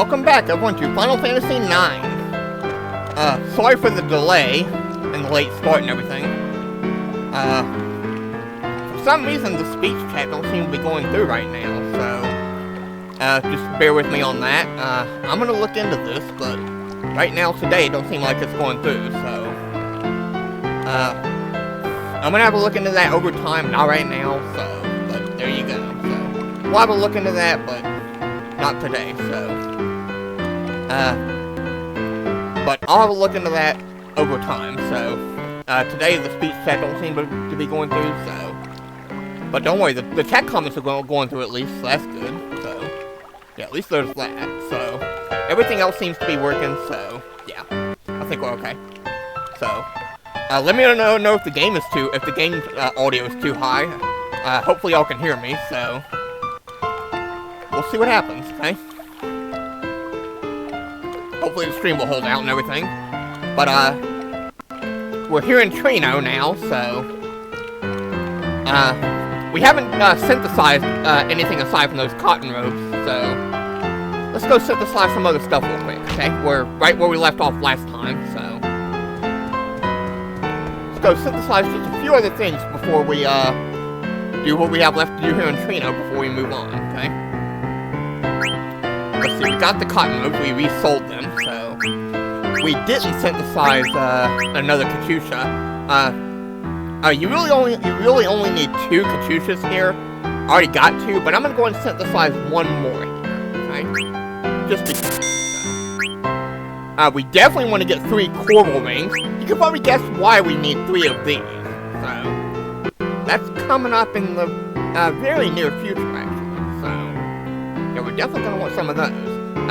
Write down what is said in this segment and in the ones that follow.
welcome back everyone to Final Fantasy IX. Sorry for the delay and the late start and everything. For some reason the speech chat don't seem to be going through right now, so just bear with me on that. I'm gonna look into this, but right now today it don't seem like it's going through, so I'm gonna have a look into that over time, not right now, so but there you go. So we'll have a look into that, but not today, so but I'll have a look into that over time. So today the speech chat don't seem to be going through, so but don't worry, the chat comments are going through at least, so that's good. So yeah, at least there's that. So everything else seems to be working, so yeah, I think we're okay. So let me know if the game audio is too high. Hopefully y'all can hear me, so we'll see what happens, okay? Hopefully the stream will hold out and everything. But we're here in Trino now, so we haven't synthesized anything aside from those cotton robes, so let's go synthesize some other stuff real quick, okay? We're right where we left off last time, so let's go synthesize just a few other things before we do what we have left to do here in Trino before we move on, okay? Let's see, we got the cotton robes, we resold them, so we didn't synthesize another Katusha. You really only need 2 Katushas here. I already got 2, but I'm gonna go and synthesize one more here, okay? Just because. We definitely want to get 3 coral rings. You can probably guess why we need 3 of these. So that's coming up in the very near future, actually. So yeah, we're definitely gonna want some of those.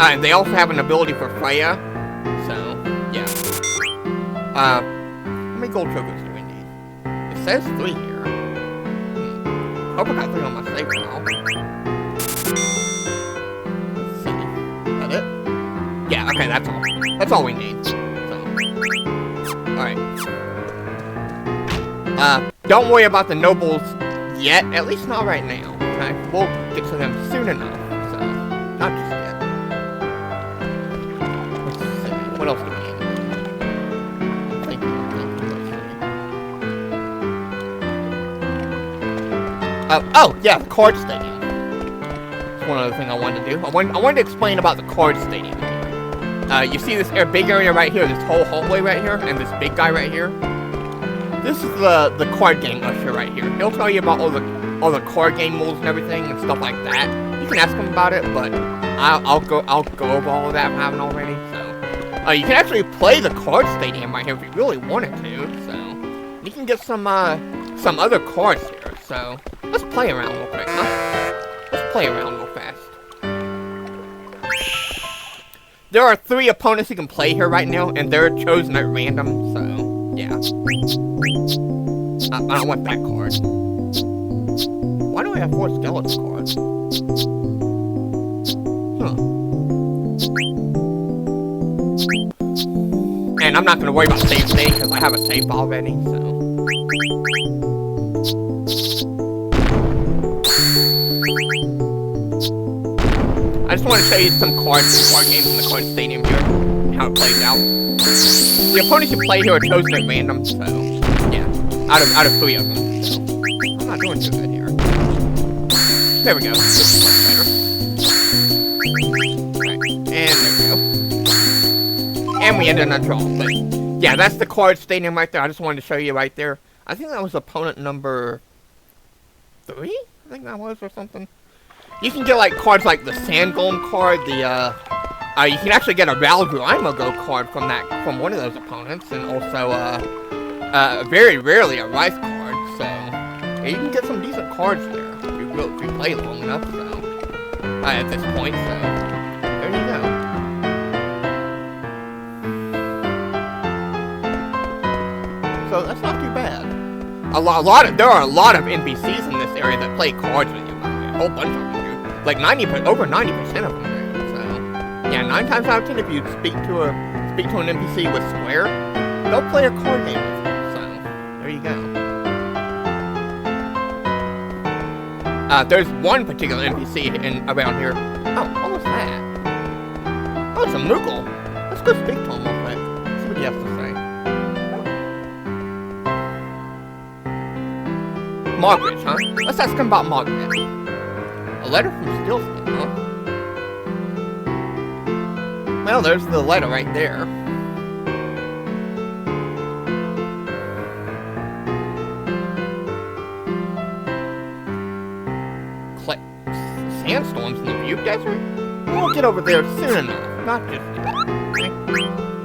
And they also have an ability for Freya. So yeah. How many gold chokers do we need? It says 3 here. I hope I got 3 on my save now. Let's see. Is that it? Yeah, okay, that's all. That's all we need. So. Alright. Don't worry about the nobles yet. At least not right now. Okay? We'll get to them soon enough. So, not just yet. Let's see. What else do we need? Oh, yeah, the card stadium. That's one other thing I wanted to do. I wanted to explain about the card stadium. You see this big area right here, this whole hallway right here, and this big guy right here? This is the card game usher right here. He'll tell you about all the card game rules and everything and stuff like that. You can ask him about it, but I'll go over all of that if I haven't already. So you can actually play the card stadium right here if you really wanted to. So you can get some other cards here. So let's play around real quick, huh? Let's play around real fast. There are 3 opponents you can play here right now, and they're chosen at random, so, yeah. I don't want that card. Why do I have 4 skeleton cards? Huh. And I'm not gonna worry about save state, because I have a save already, so. I just want to show you some card games in the card stadium here, and how it plays out. The opponents you play here are chosen at random, so yeah, out of 3 of them. So I'm not doing too good here. There we go. This is much better. Alright, and there we go. And we ended on a draw, but yeah, that's the card stadium right there. I just wanted to show you right there. I think that was opponent number 3. I think that was, or something. You can get like cards like the Sand Golem card, you can actually get a Valgrimago card from one of those opponents, and also very rarely a Rice card. So yeah, you can get some decent cards there if you play long enough. So at this point, so there you go. So that's not too bad. There are a lot of NPCs in this area that play cards with you. A whole bunch of them. Like over 90% of them do. So yeah, 9 times out of 10, if you speak to an NPC with swear, they'll play a card game with you. So there you go. There's one particular NPC around here. Oh, what was that? it's a Moogle. Let's go speak to him real quick. See what he has to say. Margaret, huh? Let's ask him about Margaret. A letter from Stillskin, huh? Well, there's the letter right there. Sandstorms in the Butte Desert? We'll get over there soon enough. Not just yet. Okay?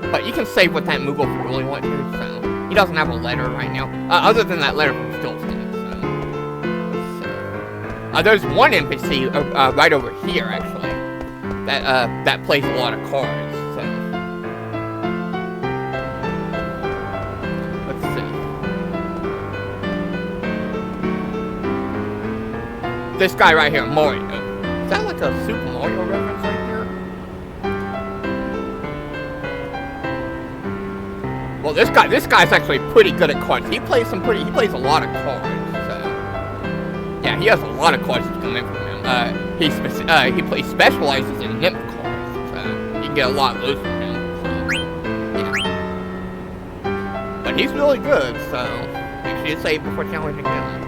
But you can save with that Moogle if you really want to, so... He doesn't have a letter right now. Other than that letter from Stillskin, so... Let's see. There's one NPC right over here, actually. That plays a lot of cards, so... Let's see. This guy right here, Mario. Is that like a Super Mario reference right here? Well, this guy's actually pretty good at cards. He plays a lot of cards, so... Yeah, he has a lot of cards that come in from him. He specializes in nymph cards, so you can get a lot of those from him, so... Yeah. But he's really good, so... Make sure you save before challenging him.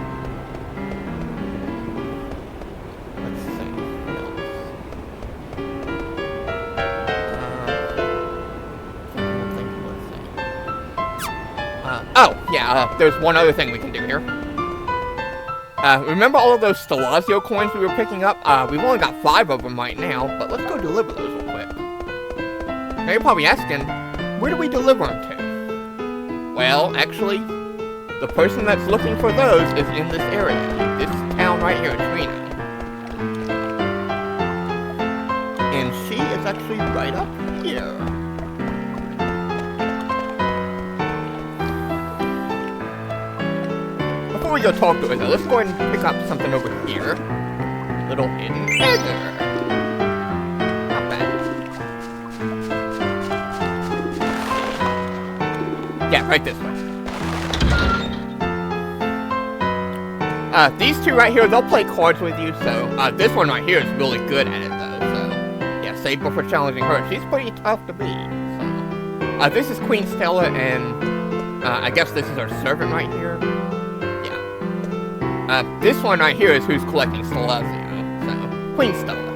There's one other thing we can do here. Remember all of those Stelazio coins we were picking up? We've only got 5 of them right now, but let's go deliver those real quick. Now you're probably asking, where do we deliver them to? Well, actually, the person that's looking for those is in this area. This town right here, Trina. And she is actually right up here. Before we go talk to her, though, let's go ahead and pick up something over here. Little hidden treasure. Not bad. Yeah, right this way. These two right here, they'll play cards with you, so, this one right here is really good at it, though, so, yeah, save before challenging her. She's pretty tough to beat, so. This is Queen Stella, and, I guess this is our servant right here. This one right here is who's collecting Stelazio, so, Queen Stella.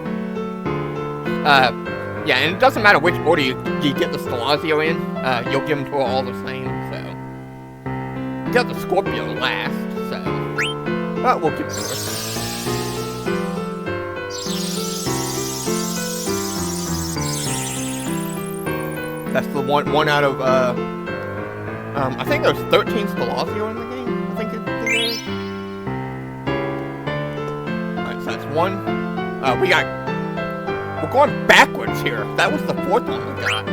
Yeah, and it doesn't matter which order you get the Stelazio in, you'll give them to her all the same, so. You got the Scorpio last, so, but we'll give it to her. That's the one out of, I think there's 13 Stelazio in the game, I think it is. One. We're going backwards here. That was the 4th one we got.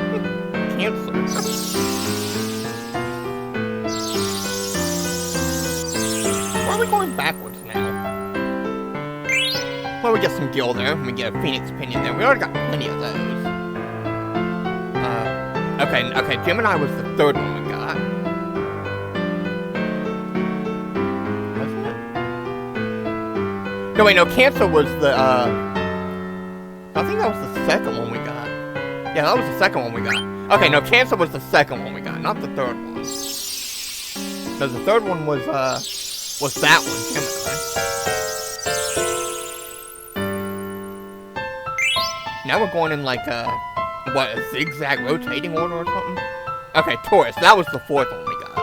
Cancer. Why are we going backwards now? Well, we get some gil there. We get a Phoenix Pinion there. We already got plenty of those. Okay, Gemini was the 3rd one we got. No, wait, no, Cancer was the, I think that was the 2nd one we got. Yeah, that was the 2nd one we got. Okay, no, Cancer was the 2nd one we got, not the 3rd one. Because the 3rd one was that one, Gemini. Now we're going in, like, a zigzag rotating order or something? Okay, Taurus, that was the 4th one we got.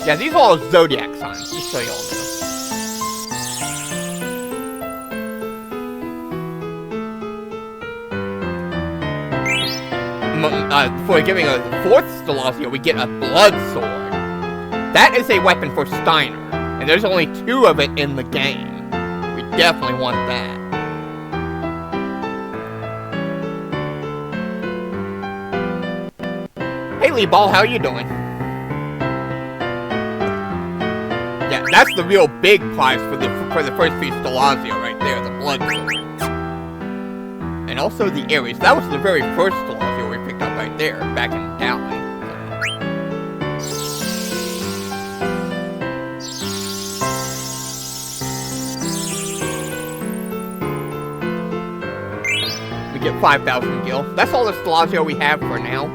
Yeah, these are all zodiac signs, just so y'all know. For giving a 4th Stelazio, we get a blood sword. That is a weapon for Steiner, and there's only 2 of it in the game. We definitely want that. Hey, Lee Ball, how you doing? Yeah, that's the real big prize for the first few Stelazio right there, the blood sword. And also the Ares. That was the very first Stelazio we picked up right there, back in Dowling. We 5,000 gil. That's all the Stelazio we have for now.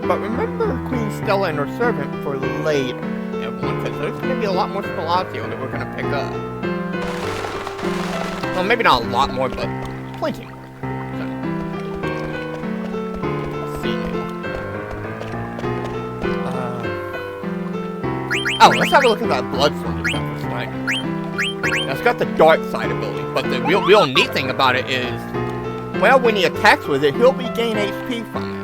But remember Queen Stella and her servant for later, everyone, because there's going to be a lot more Stelazio that we're going to pick up. Well, maybe not a lot more, but plenty more. So, let's see now. Oh, let's have a look at that blood sword stuff for Sniper. Now, it's got the dark side ability, but the real neat thing about it is, well, when he attacks with it, he'll regain HP from it.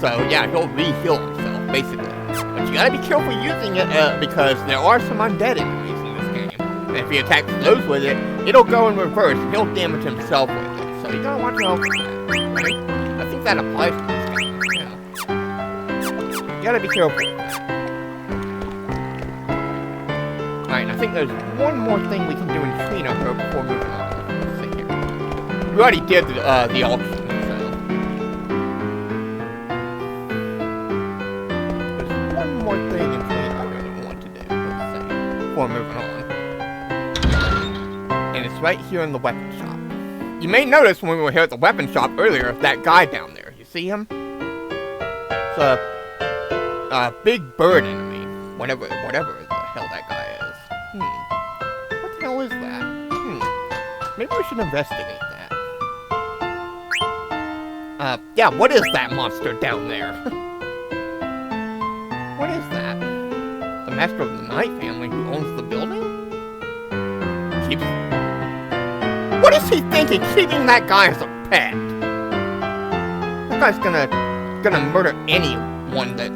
So, yeah, he'll re-heal himself, basically. But you gotta be careful using it, because there are some undead enemies in this game. And if he attacks those with it, it'll go in reverse, and he'll damage himself with it. So you gotta watch out for that, right? I think that applies to this game, yeah. You gotta be careful with that. Alright, I think there's one more thing we can do in Trina before moving on. Let's see here. We already did the auction. More thing in Trina I really want to do, let's see, before moving on. And it's right here in the weapon shop. You may notice when we were here at the weapon shop earlier, that guy down there. You see him? It's a big bird enemy. Whatever the hell that guy is. What the hell is that? Maybe we should investigate that. Yeah, what is that monster down there? What is that? The Master of the Night family who owns the building? What is he thinking, keeping that guy as a pet? That guy's gonna murder anyone that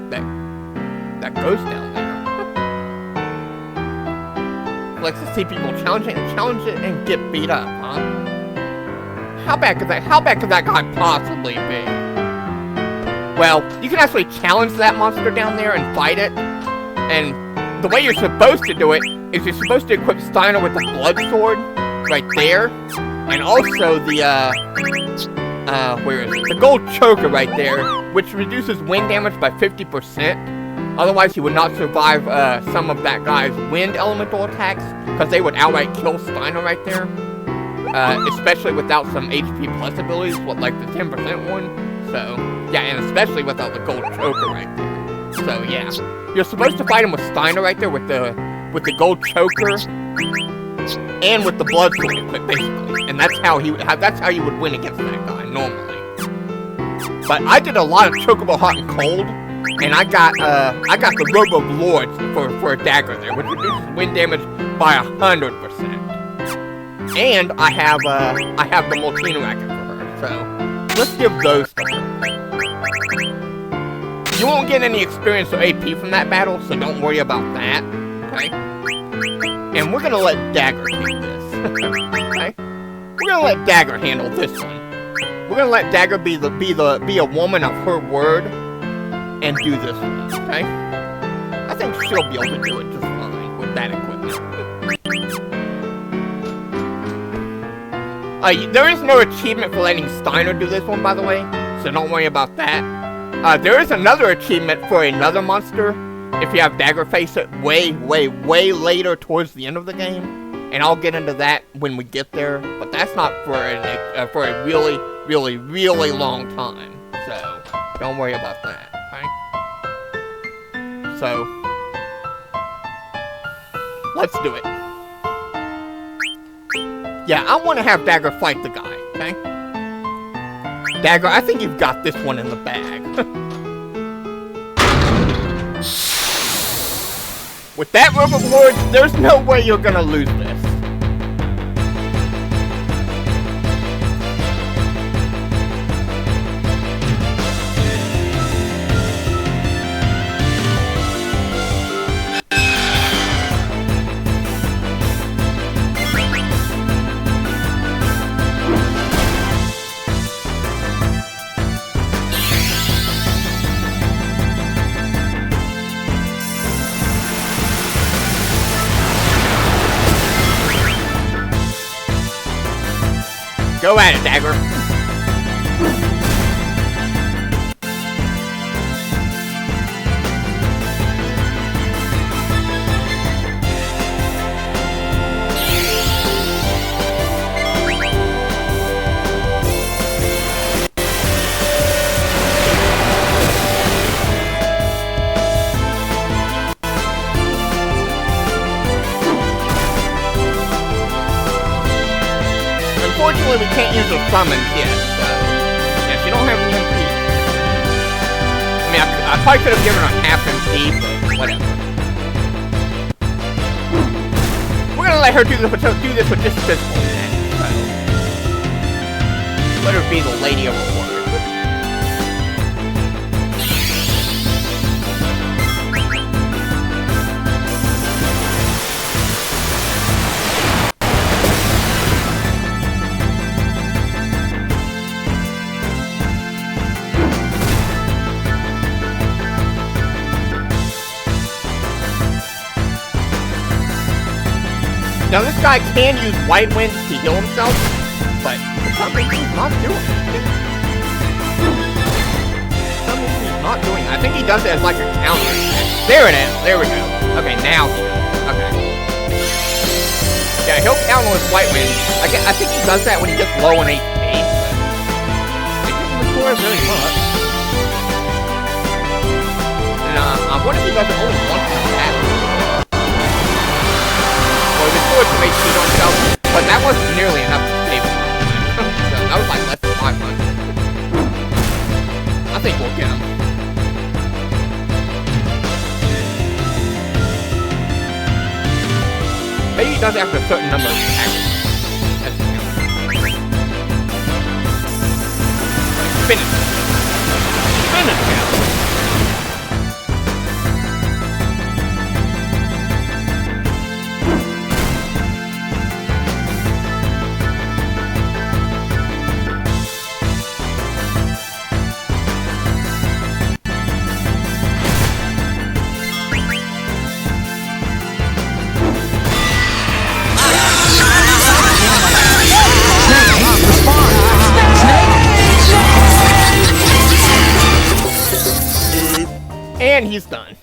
goes down there. Likes to see people challenge it and get beat up, huh? How bad could that guy possibly be? Well, you can actually challenge that monster down there and fight it. And the way you're supposed to do it is you're supposed to equip Steiner with the blood sword right there. And also the, where is it? The gold choker right there, which reduces wind damage by 50%. Otherwise, he would not survive some of that guy's wind elemental attacks, because they would outright kill Steiner right there. Especially without some HP plus abilities, like the 10% one. So, yeah, and especially without the gold choker right there. So, yeah. You're supposed to fight him with Steiner right there with the gold choker and with the blood sword equipped, basically. And that's how you would win against that guy, normally. But I did a lot of Chocobo Hot and Cold, and I got the Robe of Lords for a dagger there, which reduces wind damage by 100%. And I have the Molteno racket for her, so let's give those to her. You won't get any experience or AP from that battle, so don't worry about that, okay? And we're gonna let Dagger take this, okay? We're gonna let Dagger handle this one. We're gonna let Dagger be a woman of her word and do this one, okay? I think she'll be able to do it just fine with that equipment. There is no achievement for letting Steiner do this one, by the way, so don't worry about that. There is another achievement for another monster, if you have Dagger face it way later towards the end of the game, and I'll get into that when we get there, but that's not for a really long time, so don't worry about that, okay? So, let's do it. Yeah, I want to have Dagger fight the guy, okay? Dagger, I think you've got this one in the bag. With that Robe of Lords, there's no way you're gonna lose this. Go at it, Dagger. unfortunately, we can't use the summons yet, so... Yeah, if you don't have an MP... I mean, I probably could have given her half MP, but whatever. We're gonna let her do this with just physical attack, so... Let her be the lady of her word. Now this guy can use White Wind to heal himself, but for some reason he's not doing it. For some reason he's not doing it. I think he does it as like a counter. There it is. There we go. Okay, now he does. Okay. Yeah, he'll counter with White Wind. I think he does that when he gets low on HP. It doesn't restore very much. And I wonder if he does it only once in a battle. Restores some HP to himself, but that wasn't nearly enough to save him. So that was like less than 500. I think we'll get him. Maybe he does after a certain number of attacks. Finish him. Finish him! And he's done.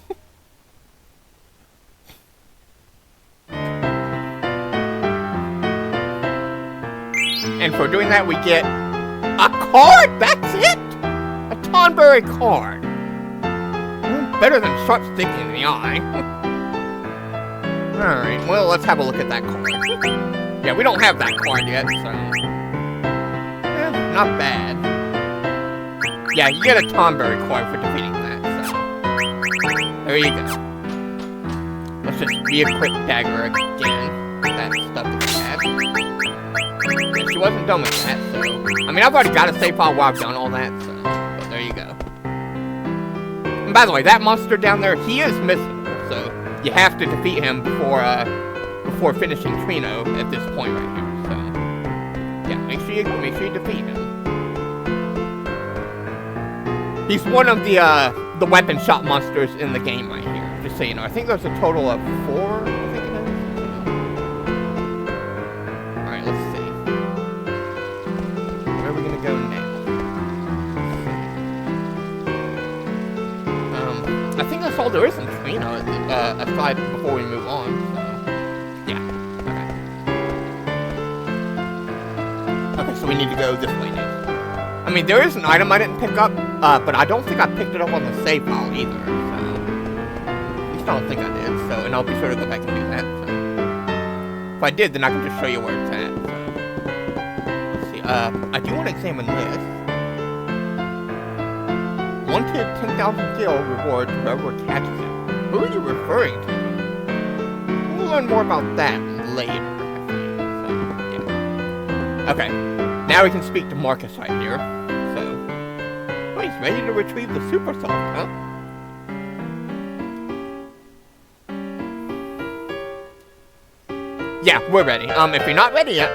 And for doing that, we get a card. That's it. A Tonberry card. Better than sharp stick in the eye. All right. Well, let's have a look at that card. Yeah, we don't have that card yet, so not bad. Yeah, you get a Tonberry card for defeating that. There you go. Let's just re-equip Dagger again. That stuff is bad. Yeah, she wasn't done with that, so... I mean, I've already got a save file where I've done all that, so... But there you go. And by the way, that monster down there, he is missing, so... You have to defeat him before finishing Trino at this point right here, so... Yeah, make sure you defeat him. He's one of the weapon shot monsters in the game right here. Just so you know, I think there's a total of 4, I think it is. Alright, let's see. Where are we gonna go now? I think that's all there is in Trino, aside before we move on, so... Yeah, okay. Okay, so we need to go this way now. I mean, there is an item I didn't pick up, but I don't think I picked it up on the save file either, so... At least I don't think I did, so... And I'll be sure to go back and do that, so... If I did, then I can just show you where it's at, so... Let's see, I do want to examine this. Wanted 10,000 gil reward to whoever catches it. Who are you referring to? We'll learn more about that later, I think, so... Yeah. Okay. Now we can speak to Marcus right here. So, oh, he's ready to retrieve the Super Soul, huh? Yeah, we're ready. If you're not ready yet,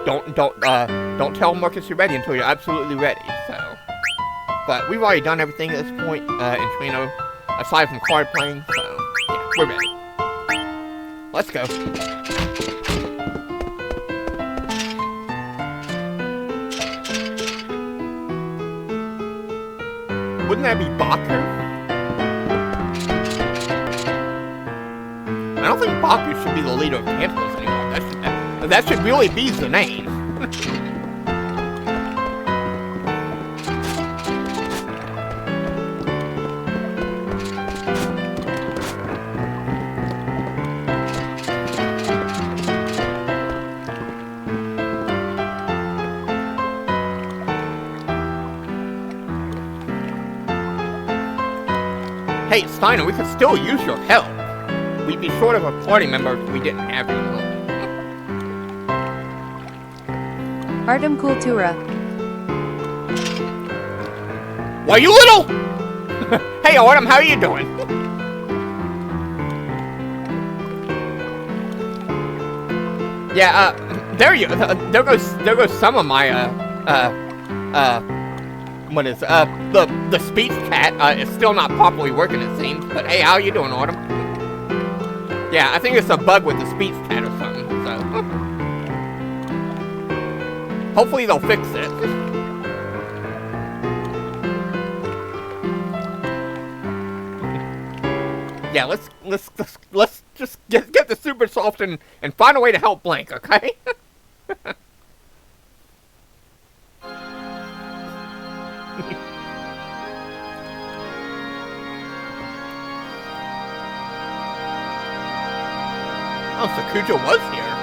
don't tell Marcus you're ready until you're absolutely ready. So, but we've already done everything at this point in Trino, aside from card playing. So, yeah, we're ready. Let's go. Wouldn't that be Baku? I don't think Baku should be the leader of Tantalus anymore. That should really be the name. Hey, Steiner, we could still use your help. We'd be short of a party member if we didn't have your help. Artem Kultura. Why, you little... Hey, Artem, how you doing? Yeah, there goes some of my, what is, the speech chat, is still not properly working, it seems. But hey, how you doing, Autumn? Yeah, I think it's a bug with the speech chat or something, so. Hopefully they'll fix it. Yeah, let's just get the super soft and find a way to help Blank, okay? Oh, Sakuja was here.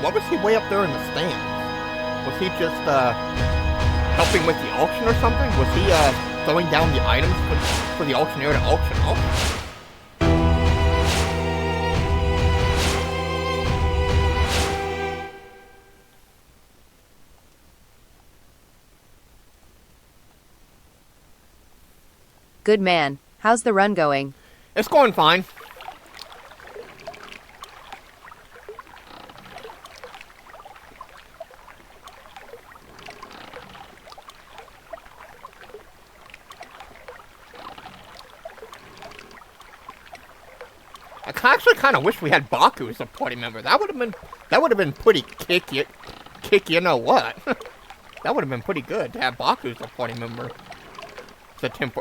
Why was he way up there in the stands? Was he just, helping with the auction or something? Was he, throwing down the items for the auctioneer to auction off? Good man. How's the run going? It's going fine. I actually kind of wish we had Baku as a party member. That would have been pretty you know what? That would have been pretty good to have Baku as a party member.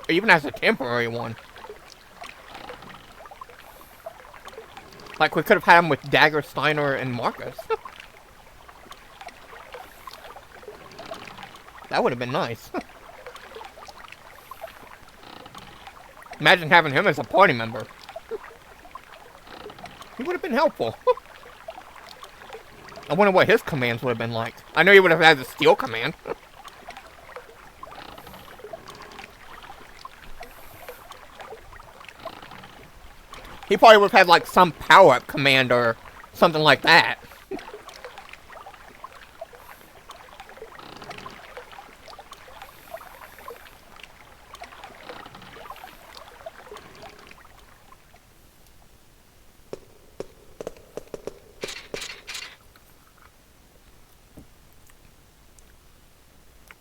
Even as a temporary one. Like we could have had him with Dagger, Steiner, and Marcus. That would have been nice. Imagine having him as a party member. He would have been helpful. I wonder what his commands would have been like. I know he would have had the steel command. He probably would have had like some power-up command or something like that.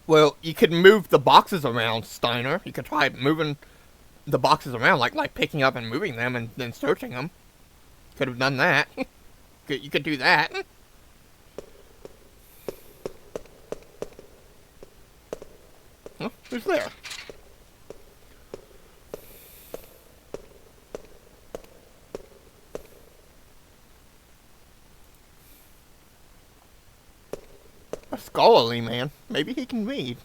Well, you could move the boxes around, Steiner. You could try moving the boxes around, like picking up and moving them and then searching them. Could have done that. You could do that. Huh? Who's there? A scholarly man. Maybe he can read.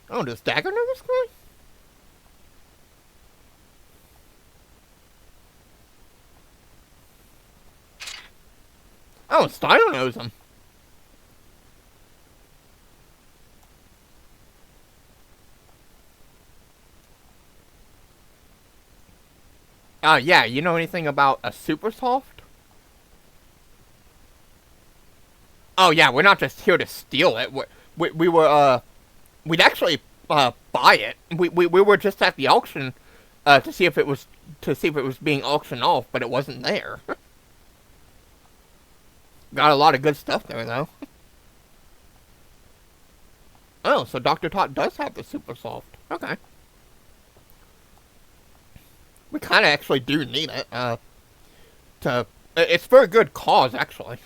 Oh, does Dagger know this guy? Oh, Steiner knows him. Yeah, you know anything about a super soft? Oh yeah, we're not just here to steal it. We were, we'd actually, buy it. We were just at the auction, to see if it was being auctioned off, but it wasn't there. Got a lot of good stuff there, though. Oh, so Dr. Tot does have the super soft. Okay. We kind of actually do need it, it's for a good cause, actually.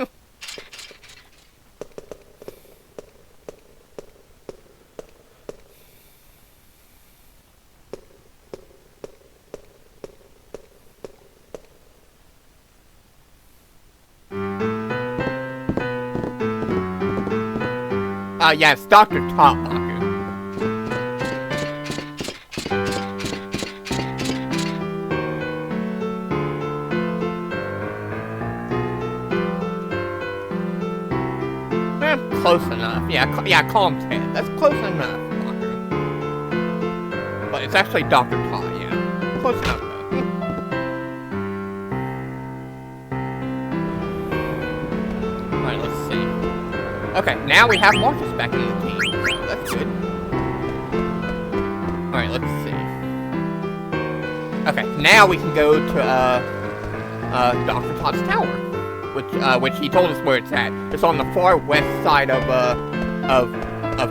Yeah, it's Dr. Tot, Baku. close enough. Yeah, call him Ted. That's close enough, Walker. But it's actually Dr. Todd, yeah. Close enough, though. Alright, let's see. Okay, now we have Marcus back in the team. So that's good. Alright, let's see. Okay, now we can go to, Dr. Todd's tower. Which he told us where it's at. It's on the far west side of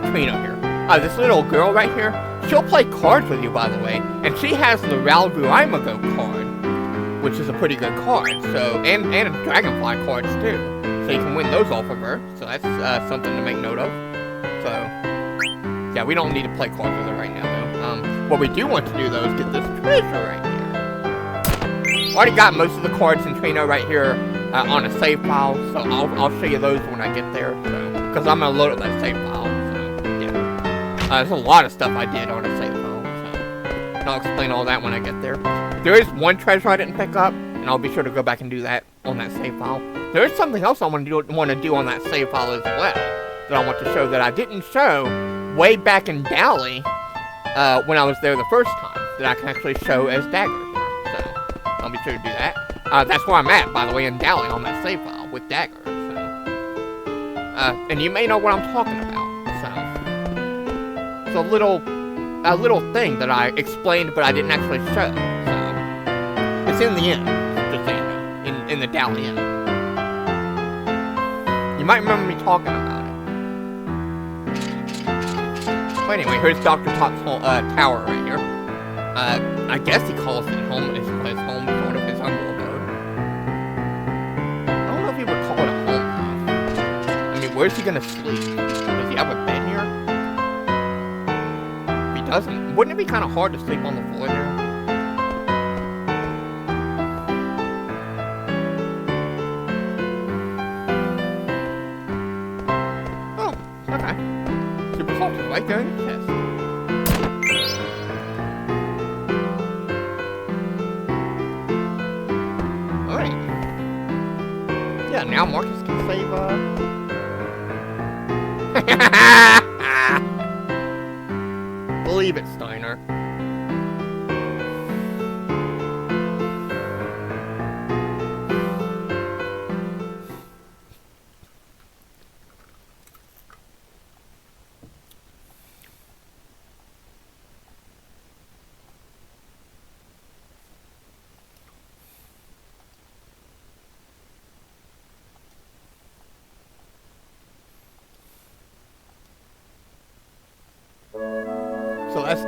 Trino here. This little girl right here, she'll play cards with you, by the way, and she has the Ralgurimago card, which is a pretty good card. So, and Dragonfly cards too. So you can win those off of her. So that's something to make note of. So, yeah, we don't need to play cards with her right now, though. What we do want to do though is get this treasure right here. Already got most of the cards in Trino right here. On a save file, so I'll show you those when I get there, because I'm going to load up that save file, so, yeah. There's a lot of stuff I did on a save file, so I'll explain all that when I get there. There is one treasure I didn't pick up, and I'll be sure to go back and do that on that save file. There is something else I want to do on that save file as well, that I want to show that I didn't show way back in Dally, when I was there the first time, that I can actually show as Dagger here, so I'll be sure to do that. That's where I'm at, by the way, in Dally on that save file with Dagger, so. And you may know what I'm talking about, so. It's a little thing that I explained, but I didn't actually show, so. It's in the end, just so you know, in the Dally end. You might remember me talking about it. But anyway, here's Dr. Todd's tower right here. I guess he calls it home, his home, sort of his humble abode. He would call it a home. I mean, where's he gonna sleep? Does he have a bed here? If he doesn't, wouldn't it be kind of hard to sleep on the floor there? Oh, okay. Super salt is right there in the chest. Yeah, now Marcus can save, Believe it, Steiner. So that's,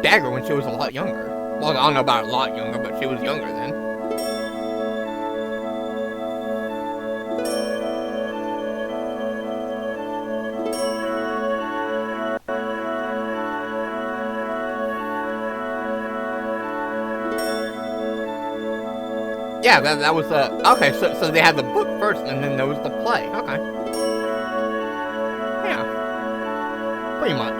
Dagger when she was a lot younger. Well, I don't know about a lot younger, but she was younger then. Yeah, that was, okay, so they had the book first, and then there was the play. Okay. Yeah. Pretty much.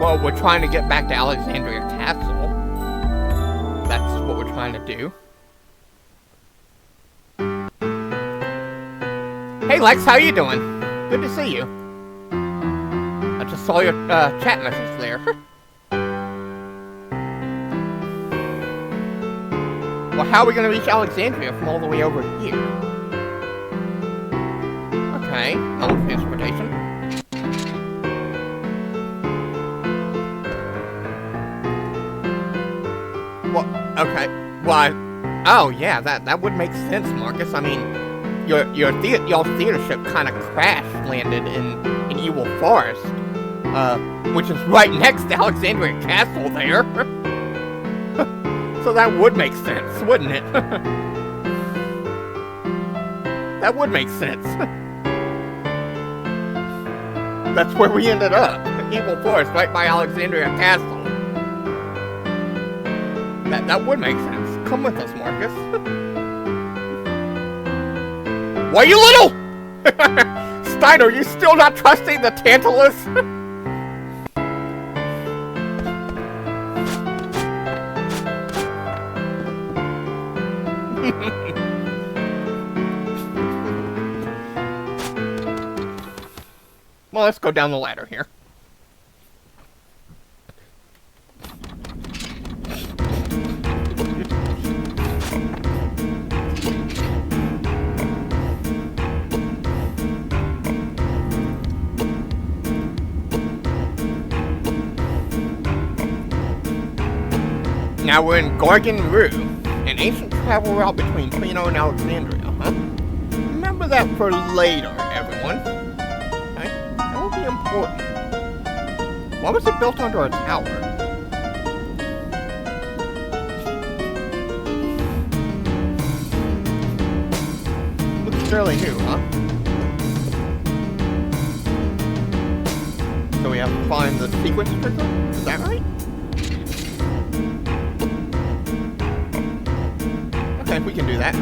Well, we're trying to get back to Alexandria Castle. That's what we're trying to do. Hey Lex, how you doing? Good to see you. I just saw your chat message there. Well, how are we gonna reach Alexandria from all the way over here? Okay, no transportation. Well, okay. Well, oh yeah, that would make sense, Marcus. I mean, y'all theater ship kind of crash landed in Evil Forest, which is right next to Alexandria Castle there. So that would make sense, wouldn't it? That would make sense. That's where we ended up. Evil Forest, right by Alexandria Castle. That would make sense. Come with us, Marcus. Why, you little? Steiner, you still not trusting the Tantalus? Well, let's go down the ladder here. Now we're in Gargan Rue, an ancient travel route between Plano and Alexandria, huh? Remember that for later, everyone. Okay? That will be important. Why was it built under a tower? Looks fairly new, huh? So we have to find the sequence trigger? Is that right? Okay, we can do that.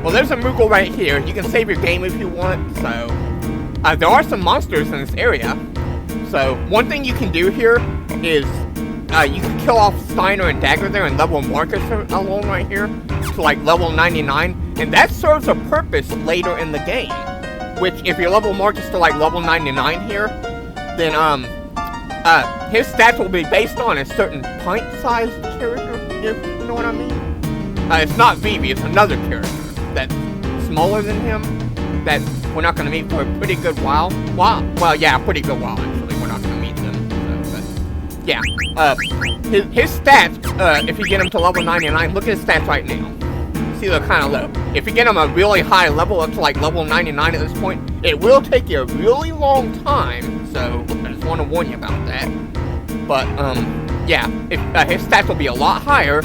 Well, there's a Moogle right here. You can save your game if you want, so... there are some monsters in this area. So, one thing you can do here is... you can kill off Steiner and Dagger there and level Marcus alone right here to, like, level 99. And that serves a purpose later in the game. Which, if you level Marcus to, like, level 99 here, then, his stats will be based on a certain pint-sized character, if you know what I mean. It's not Vivi, it's another character that's smaller than him that we're not going to meet for a pretty good while. Well, yeah, a pretty good while, actually. We're not going to meet them. So, but, yeah. His stats, if you get him to level 99, look at his stats right now. See, they're kind of low. If you get him a really high level, up to like level 99 at this point, it will take you a really long time. So, I just want to warn you about that. But, yeah, his stats will be a lot higher.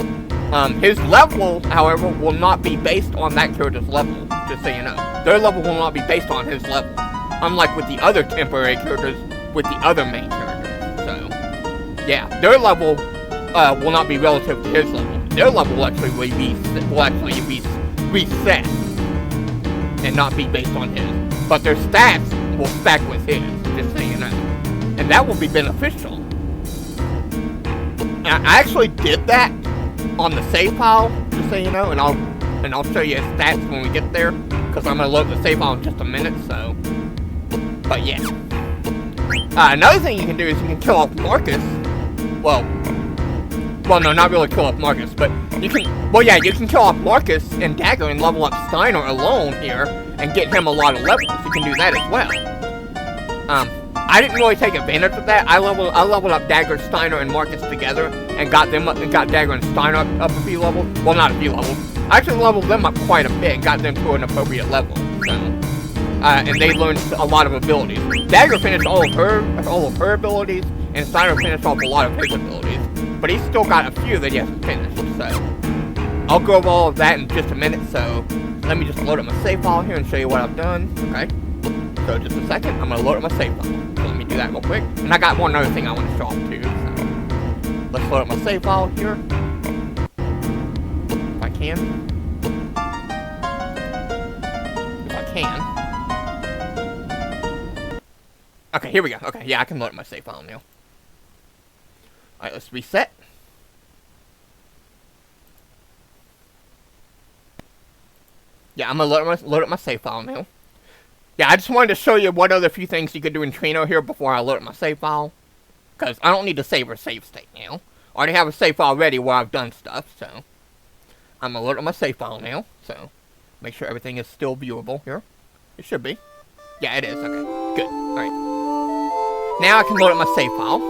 His level, however, will not be based on that character's level, just so you know. Their level will not be based on his level. Unlike with the other temporary characters, with the other main characters. So, yeah, their level will not be relative to his level. Their level will actually be reset and not be based on his. But their stats will stack with his, just so you know. And that will be beneficial. I actually did that on the save file, just so you know, and I'll show you his stats when we get there, because I'm gonna load the save file in just a minute. So, but yeah. Another thing you can do is you can kill off Marcus. Well, no, not really kill off Marcus, but you can. Well, yeah, you can kill off Marcus and Dagger and level up Steiner alone here and get him a lot of levels. You can do that as well. I didn't really take advantage of that. I leveled up Dagger, Steiner, and Marcus together, and got Dagger and Steiner up a few levels. Well, not a few levels. I actually leveled them up quite a bit and got them to an appropriate level. So, and they learned a lot of abilities. Dagger finished all of her abilities, and Steiner finished off a lot of his abilities. But he's still got a few that he hasn't finished. So, I'll go over all of that in just a minute. So, let me just load up my save file here and show you what I've done. Okay. So, just a second. I'm gonna load up my save file. So let me do that real quick. And I got one other thing I want to show off too. So, let's load up my save file here. If I can. Okay, here we go. Okay, yeah, I can load up my save file now. Alright, let's reset. Yeah, I'm gonna load up my save file now. Yeah, I just wanted to show you what other few things you could do in Trino here before I load up my save file. Because I don't need to save or save state now. I already have a save file ready where I've done stuff, so. I'm gonna load up my save file now, so. Make sure everything is still viewable here. It should be. Yeah, it is. Okay, good. Alright. Now I can load up my save file.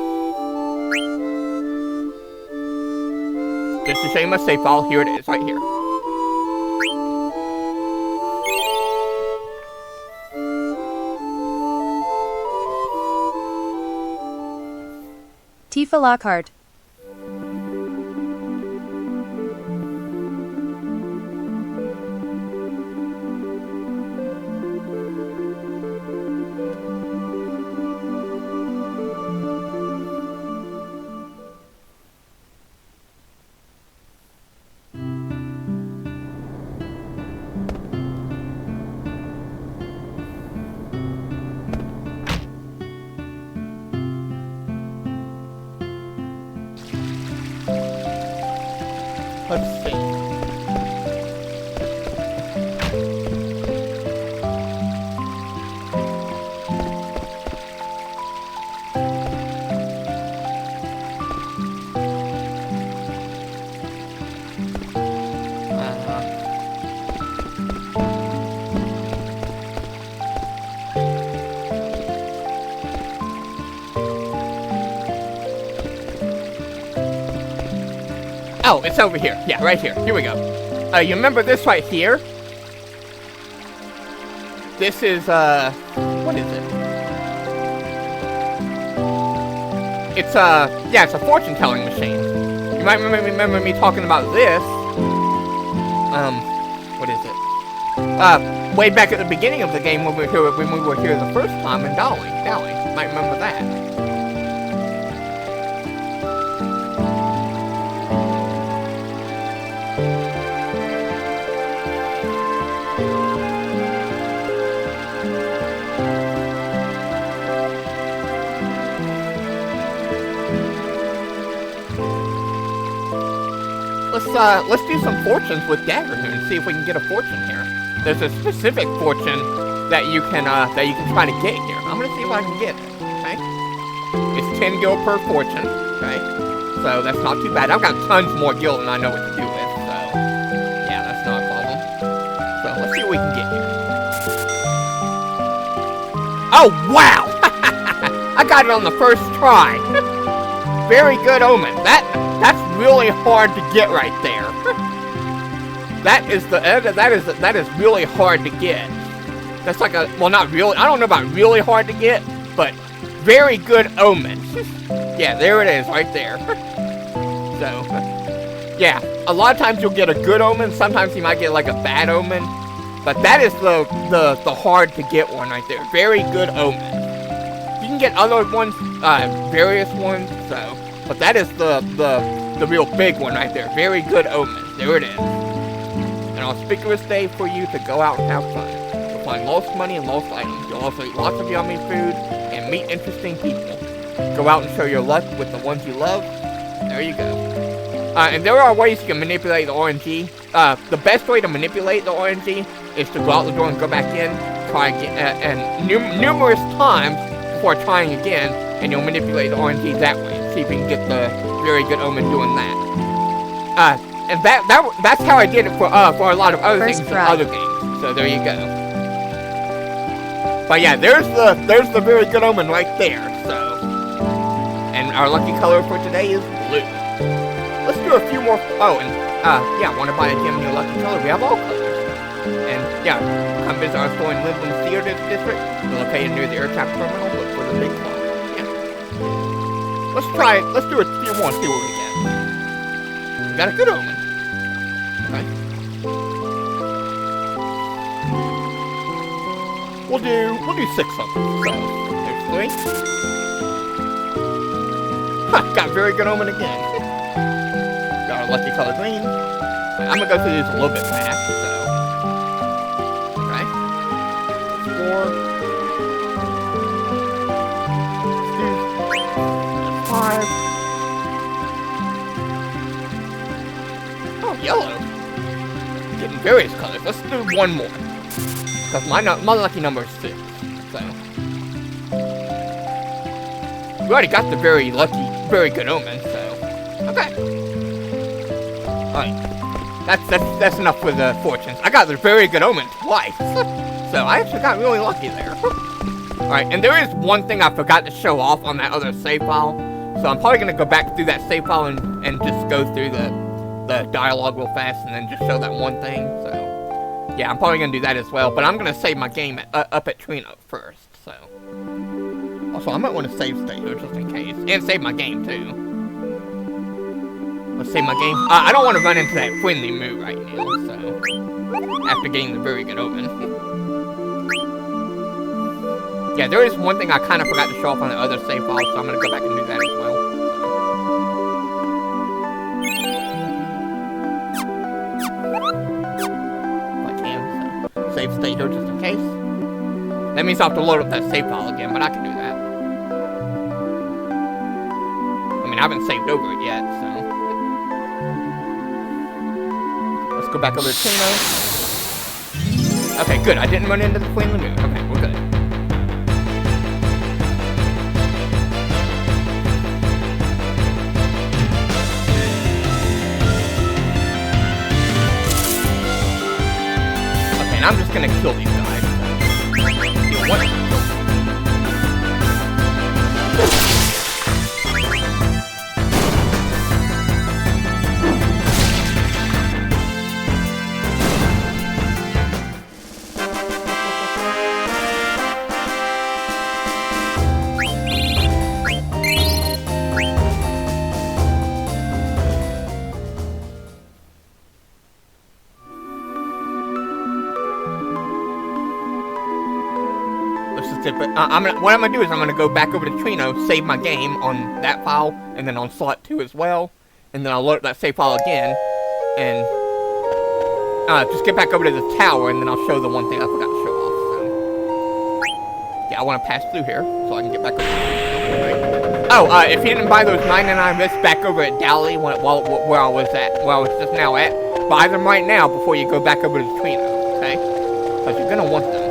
Just to show you my save file, here it is, right here. Tifa Lockhart. Oh, it's over here. Yeah, right here. Here we go. You remember this right here? This is, what is it? It's, yeah, it's a fortune-telling machine. You might remember me talking about this. What is it? Way back at the beginning of the game when we were here the first time in Dolly. Might remember that. Let's do some fortunes with Dagger here and see if we can get a fortune here. There's a specific fortune that you can try to get here. I'm gonna see if I can get it. Okay, it's 10 gil per fortune. Okay, so that's not too bad. I've got tons more gil than I know what to do with. So yeah, that's not a problem. So let's see what we can get here. Oh wow! I got it on the first try. Very good omen. That's really hard to get right there. That is really hard to get. That's like a, well, not really, I don't know about really hard to get, but very good omen. Yeah, there it is right there. So, yeah, a lot of times you'll get a good omen, sometimes you might get like a bad omen, but that is the hard to get one right there. Very good omen. You can get other ones, various ones, so, but that is the real big one right there. Very good omen. There it is. An auspicious day for you to go out and have fun. You'll find lost money and lost items. You'll also eat lots of yummy food and meet interesting people. Go out and show your luck with the ones you love. There you go. And there are ways you can manipulate the RNG. The best way to manipulate the RNG is to go out the door and go back in, try again, and numerous times before trying again, and you'll manipulate the RNG that way. See if you can get the very good omen doing that. And that's how I did it for a lot of other things in other games. So there you go. But yeah, there's the very good omen right there. So, and our lucky color for today is blue. Let's do a few more. Oh, and yeah, want to buy a gem in your lucky color? We have all colors. And yeah, come visit our store in Lindblom's Theater District. We're located near the air traffic terminal. Look for the big clock. Yeah. Let's do a few more and see what we get. We got a good omen. Okay. We'll do 6 of them. So there's 3. Ha! Got very good omen again. Got our lucky color green. Okay, I'm gonna go through these a little bit fast. So okay. 4. 5. Oh, yellow. Getting various colors. Let's do one more. Because my lucky number is 6. So we already got the very good omen, so okay. Alright. That's enough for the fortunes. I got the very good omen twice. So I actually got really lucky there. Alright, and there is one thing I forgot to show off on that other save file. So I'm probably gonna go back through that save file and just go through the dialogue real fast and then just show that one thing. So yeah, I'm probably gonna do that as well. But I'm gonna save my game up at Trino first. So also I might want to save state here just in case, and save my game too. Let's save my game. I don't want to run into that friendly mood right now. So after getting the very good omen. Yeah, there is one thing I kind of forgot to show off on the other save file, so I'm gonna go back and do that as well. Save state here just in case. That means I'll have to load up that save file again, but I can do that. I mean, I haven't saved over it yet, so. Let's go back over to Trino. Okay, good. I didn't run into the Queen Lagoon. Okay, we're good. And I'm just gonna kill these guys. You want to what I'm gonna do is I'm gonna go back over to Trino, save my game on that file, and then on slot 2 as well, and then I'll load that save file again, and just get back over to the tower, and then I'll show the one thing I forgot to show off. So yeah, I want to pass through here so I can get back over. Oh, if you didn't buy those 99 wrists back over at Dally where I was just now at, buy them right now before you go back over to Trino, okay? Because you're gonna want them.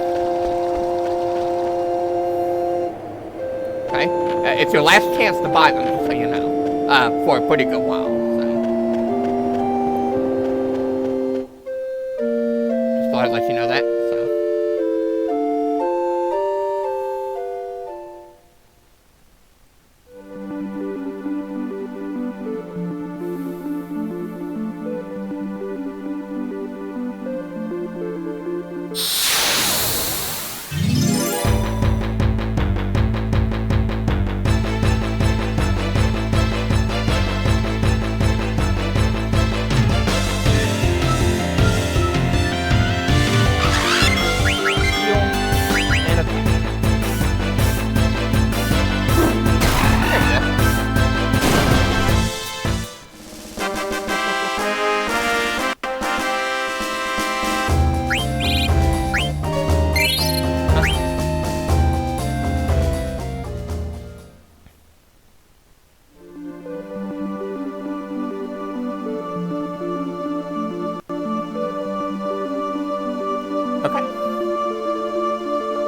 Okay? It's your last chance to buy them, just so you know. For a pretty good while, so. Just thought I'd let you know that, so. Okay.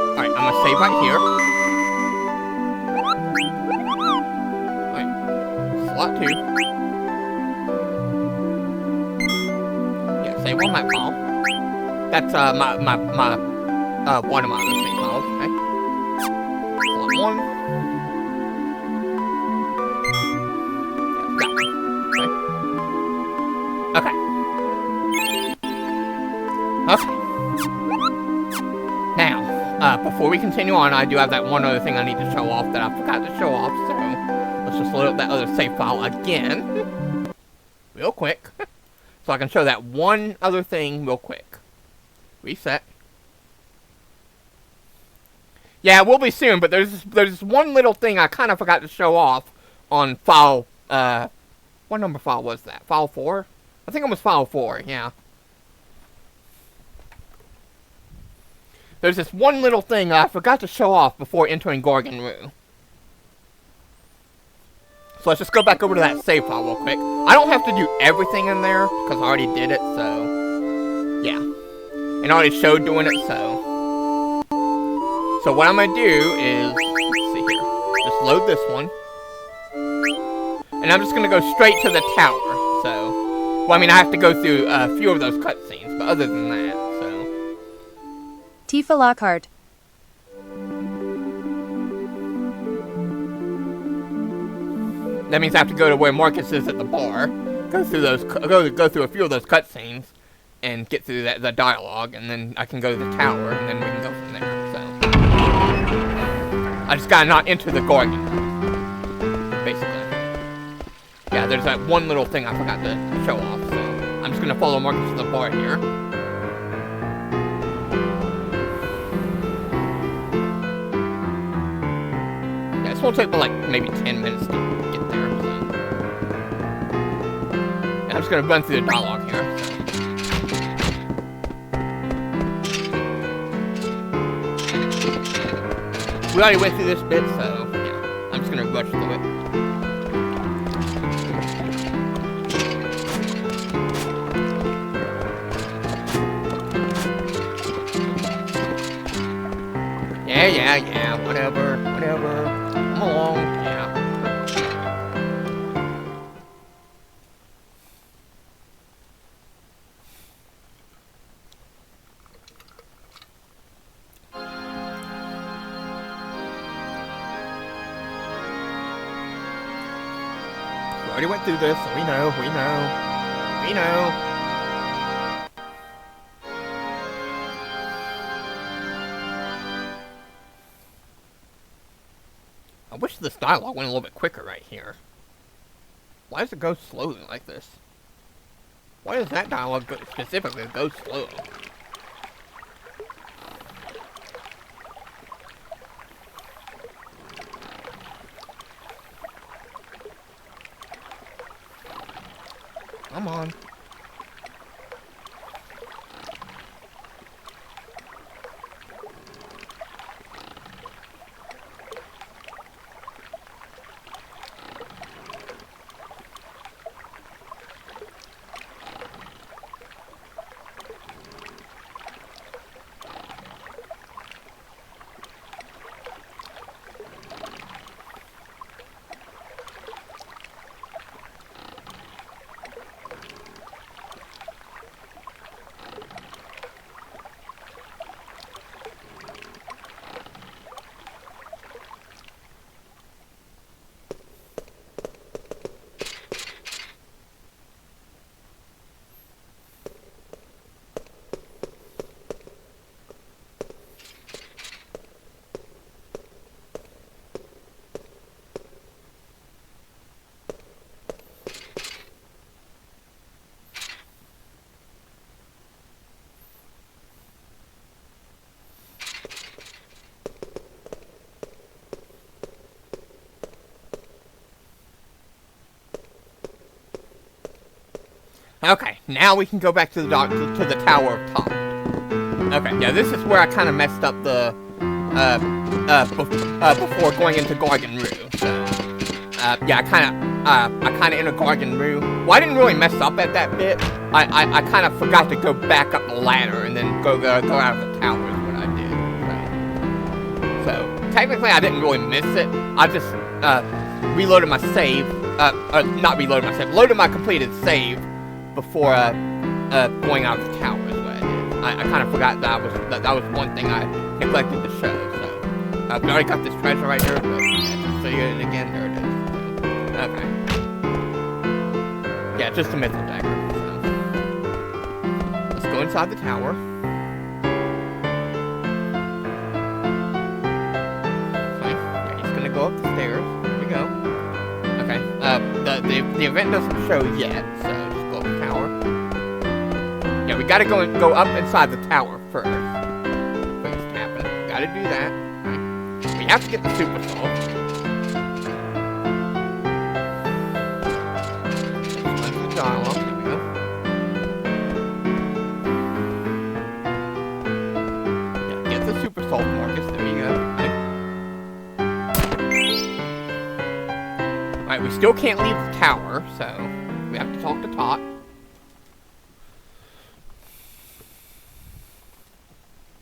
Alright, I'm gonna save right here. Alright. Slot 2. Yeah, save on that file. That's, one of my other save files, okay? Slot 1. Yeah, that one. Okay. Okay. Okay. Now, before we continue on, I do have that one other thing I need to show off that I forgot to show off, so let's just load up that other save file again, real quick, so I can show that one other thing real quick. Reset. Yeah, it will be soon, but there's one little thing I kind of forgot to show off on file, what number file was that? File 4? I think it was file 4, yeah. There's this one little thing I forgot to show off before entering Gorgon Rue. So let's just go back over to that save file real quick. I don't have to do everything in there, because I already did it, so. Yeah. And I already showed doing it, so. So what I'm going to do is, let's see here. Just load this one. And I'm just going to go straight to the tower, so. Well, I mean, I have to go through a few of those cutscenes, but other than that. Tifa Lockhart. That means I have to go to where Marcus is at the bar, go through those, go through a few of those cutscenes, and get through the dialogue, and then I can go to the tower, and then we can go from there. So I just gotta not enter the Gorgon, basically. Yeah, there's that one little thing I forgot to show off. So I'm just gonna follow Marcus to the bar here. This will take like maybe 10 minutes to get there. So. And I'm just gonna run through the dialogue here. We already went through this bit, so yeah, I'm just gonna rush through it. Yeah, whatever. Come along, yeah. We already went through this, so we know. I wish this dialogue went a little bit quicker right here. Why does it go slowly like this? Why does that dialogue specifically go slow? Come on. Okay, now we can go back to the to the Tower of Top. Okay, yeah, this is where I kind of messed up the before going into Gargan Rue. So, yeah, I kind of entered Gargan Rue. Well, I didn't really mess up at that bit. I kind of forgot to go back up the ladder and then go out of the tower is what I did. So technically, I didn't really miss it. I just reloaded my save. Not reloaded my save. Loaded my completed save before going out of the tower is what I did. I kind of forgot that was one thing I neglected to show. So we already got this treasure right here, but yeah, so it again, there it is. Okay. Yeah, just a mythical dagger. So let's go inside the tower. Okay. Yeah, he's gonna go up the stairs. Here we go. Okay. The event doesn't show yet, so just go up the tower. Yeah, we gotta go up inside the tower first. Things happen. Gotta do that. Okay. We have to get the super salt. Dialogue. Here we go. Yeah, get the super salt, Marcus. There you go. Okay. Alright, we still can't leave the tower, so we have to talk to Tot.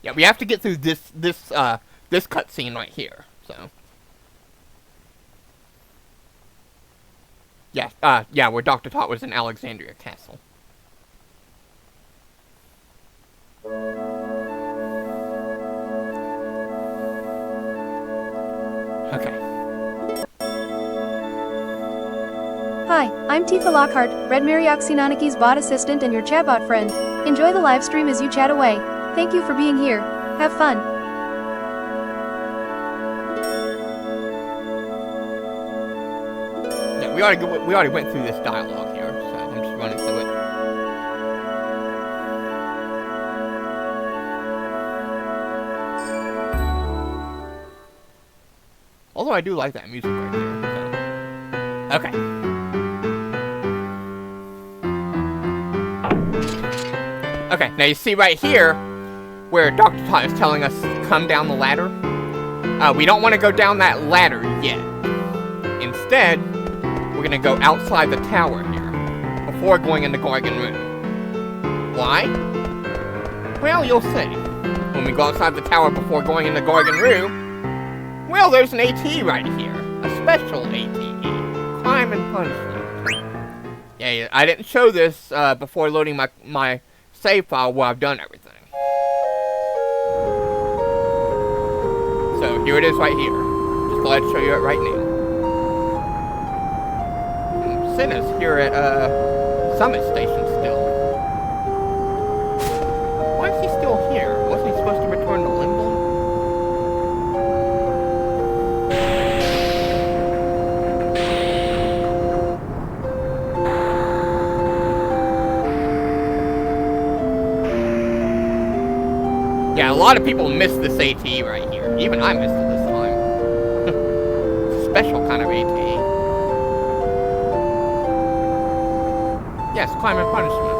Yeah, we have to get through this cutscene right here. So. Yeah, where Dr. Tot was in Alexandria Castle. Okay. Hi, I'm Tifa Lockhart, Red Marioxinoniki's bot assistant and your chatbot friend. Enjoy the live stream as you chat away. Thank you for being here. Have fun. Yeah, we already went through this dialogue here, so I'm just running through it. Although I do like that music right there. So. Okay. Okay, now you see right here where Dr. Tot is telling us to come down the ladder. We don't want to go down that ladder yet. Instead, we're going to go outside the tower here before going into Gargan Rue. Why? Well, you'll see. When we go outside the tower before going into Gargan Rue, well, there's an AT right here. A special ATE. Crime and punishment. Yeah, I didn't show this before loading my save file where I've done everything. So here it is right here. Just glad to show you it right now. Sinna's here at Summit Station still. Why is he still here? Wasn't he supposed to return to Limbo? Yeah, a lot of people miss this ATE right here. Even I missed it this time. Special kind of ATE. Yes, crime and punishment.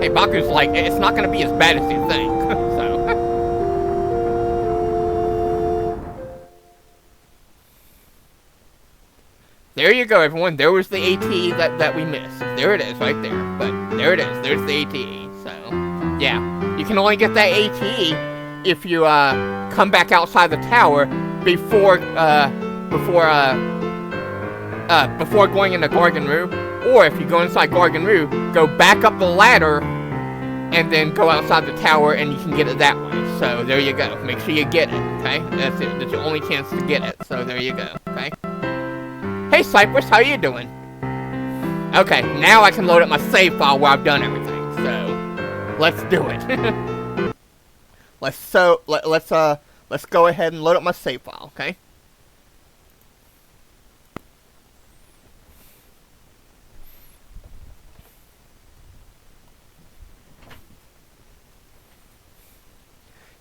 Hey, Baku's like, it's not gonna be as bad as you think, so. There you go, everyone. There was the ATE that we missed. There it is, right there. But there it is. There's the ATE. So, yeah. You can only get that ATE if you, come back outside the tower before going into Gargan Roo. Or if you go inside Gargan Roo, go back up the ladder and then go outside the tower and you can get it that way. So there you go. Make sure you get it, okay? That's it. That's your only chance to get it. So there you go, okay? Hey Cypress, how you doing? Okay, now I can load up my save file where I've done everything. So let's do it. Let's go ahead and load up my save file, okay?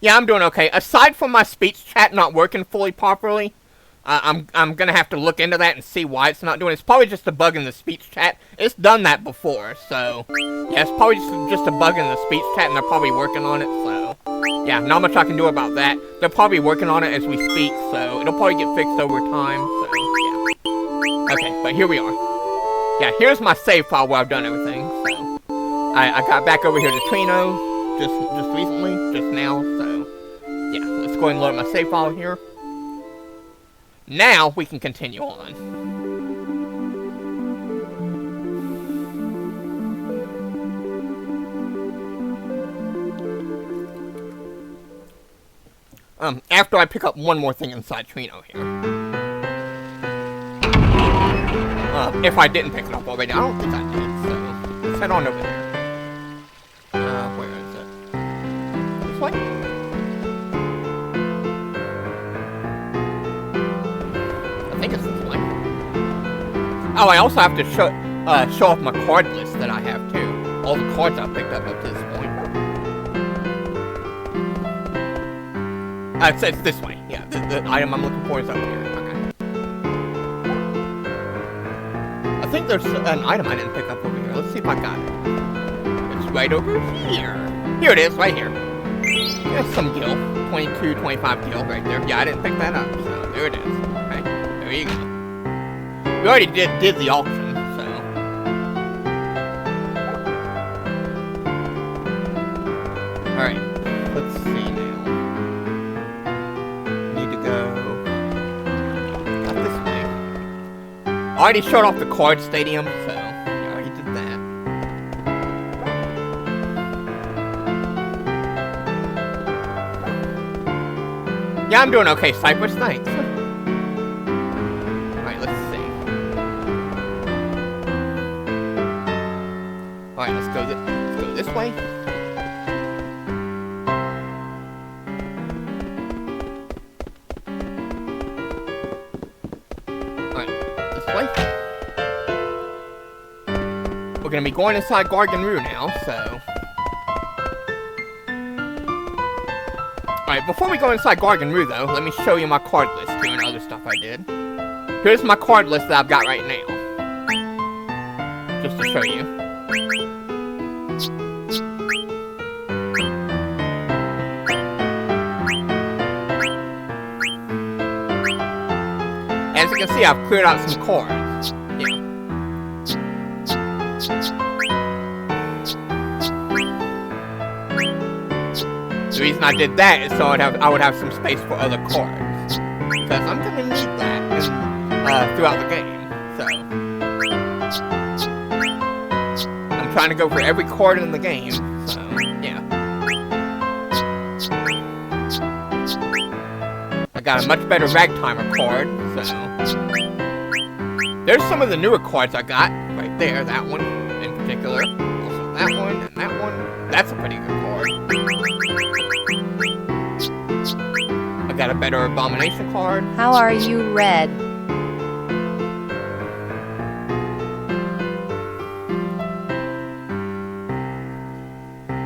Yeah, I'm doing okay. Aside from my speech chat not working fully properly, I'm gonna have to look into that and see why it's not doing it. It's probably just a bug in the speech chat. It's done that before, so yeah, it's probably just a bug in the speech chat, and they're probably working on it. So yeah, not much I can do about that. They're probably working on it as we speak, so it'll probably get fixed over time. So yeah. Okay, but here we are. Yeah, here's my save file where I've done everything. So I got back over here to Trino just recently, just now. So yeah, let's go ahead and load my save file here. Now we can continue on. After I pick up one more thing inside Trino here. If I didn't pick it up already, I don't think I did, so let's head on over there. Where is it? This way? I think it's this way. Oh, I also have to show off my card list that I have too. All the cards I've picked up to this point. It's this way. Yeah, the item I'm looking for is up here. Okay. I think there's an item I didn't pick up over here. Let's see if I got it. It's right over here. Here it is, right here. There's some gil. 22, 25 gil right there. Yeah, I didn't pick that up, so there it is. Okay, there you go. We already did the auction, so. Alright, let's see now. Need to go up this way. I already showed off the card stadium, so yeah, I already did that. Yeah, I'm doing okay, Cypress, thanks. Alright, let's see. Alright, let's go this way. We're gonna be going inside Gargan Roo now, so. Alright, before we go inside Gargan Roo though, let me show you my card list here and other stuff I did. Here's my card list that I've got right now. Just to show you. As you can see, I've cleared out some cards. Yeah. The reason I did that is so I would have some space for other cards, because I'm gonna need that throughout the game. So I'm trying to go for every card in the game. So yeah, I got a much better Ragtimer card. So there's some of the newer cards I got right there. That one in particular. Also that one and that one. That's a pretty good card. I got a better Abomination card. How are you, Red?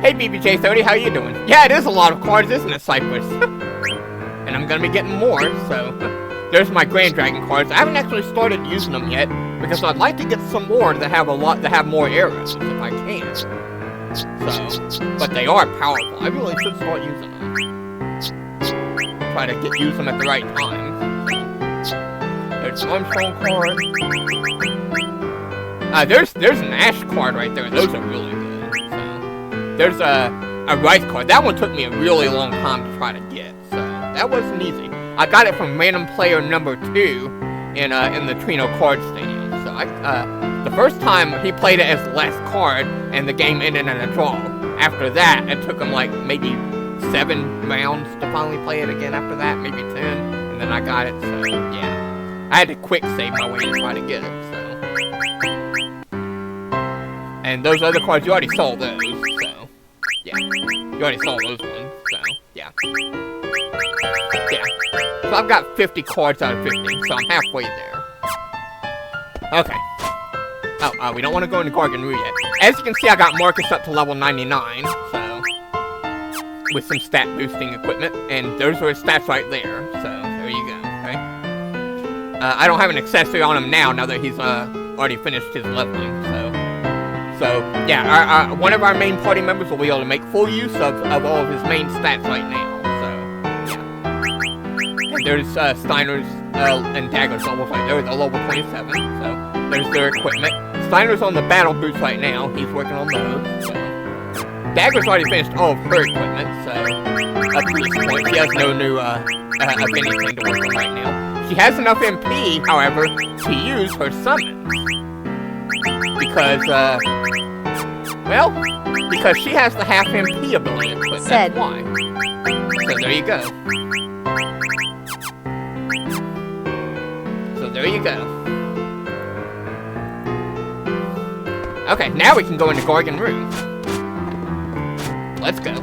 Hey BBJ30, how you doing? Yeah, it is a lot of cards, isn't it, Cypress? and I'm gonna be getting more, so there's my Grand Dragon cards. I haven't actually started using them yet, because I'd like to get some more that have more arrows, if I can. So, but they are powerful. I really should start using them. Try to use them at the right time. So, there's an Armstrong card. There's an Ash card right there. Those are really good. So, there's a Rice card. That one took me a really long time to try to get. So that wasn't easy. I got it from random player number 2 in the Trino card stadium. So the first time he played it as the last card, and the game ended in a draw. After that, it took him like maybe 7 rounds to finally play it again. After that, maybe 10, and then I got it. So yeah, I had to quick save my way to try to get it. So, and those other cards, you already saw those. So yeah, you already saw those ones. So yeah. Yeah, so I've got 50 cards out of 50, so I'm halfway there. Okay. Oh, we don't want to go into Gargan Rue yet. As you can see, I got Marcus up to level 99, so... with some stat boosting equipment, and those are his stats right there, so there you go, okay? I don't have an accessory on him now that he's already finished his leveling, so yeah, one of our main party members will be able to make full use of all of his main stats right now. There's Steiner's and Dagger's levels right there. They're level 27, so there's their equipment. Steiner's on the battle boots right now. He's working on those. So. Dagger's already finished all of her equipment, so up to this point, she has no new of anything to work on right now. She has enough MP, however, to use her summons. Because, because she has the half MP ability equipped. That's why. So there you go. There you go. Okay, now we can go into Gargan Rue. Let's go.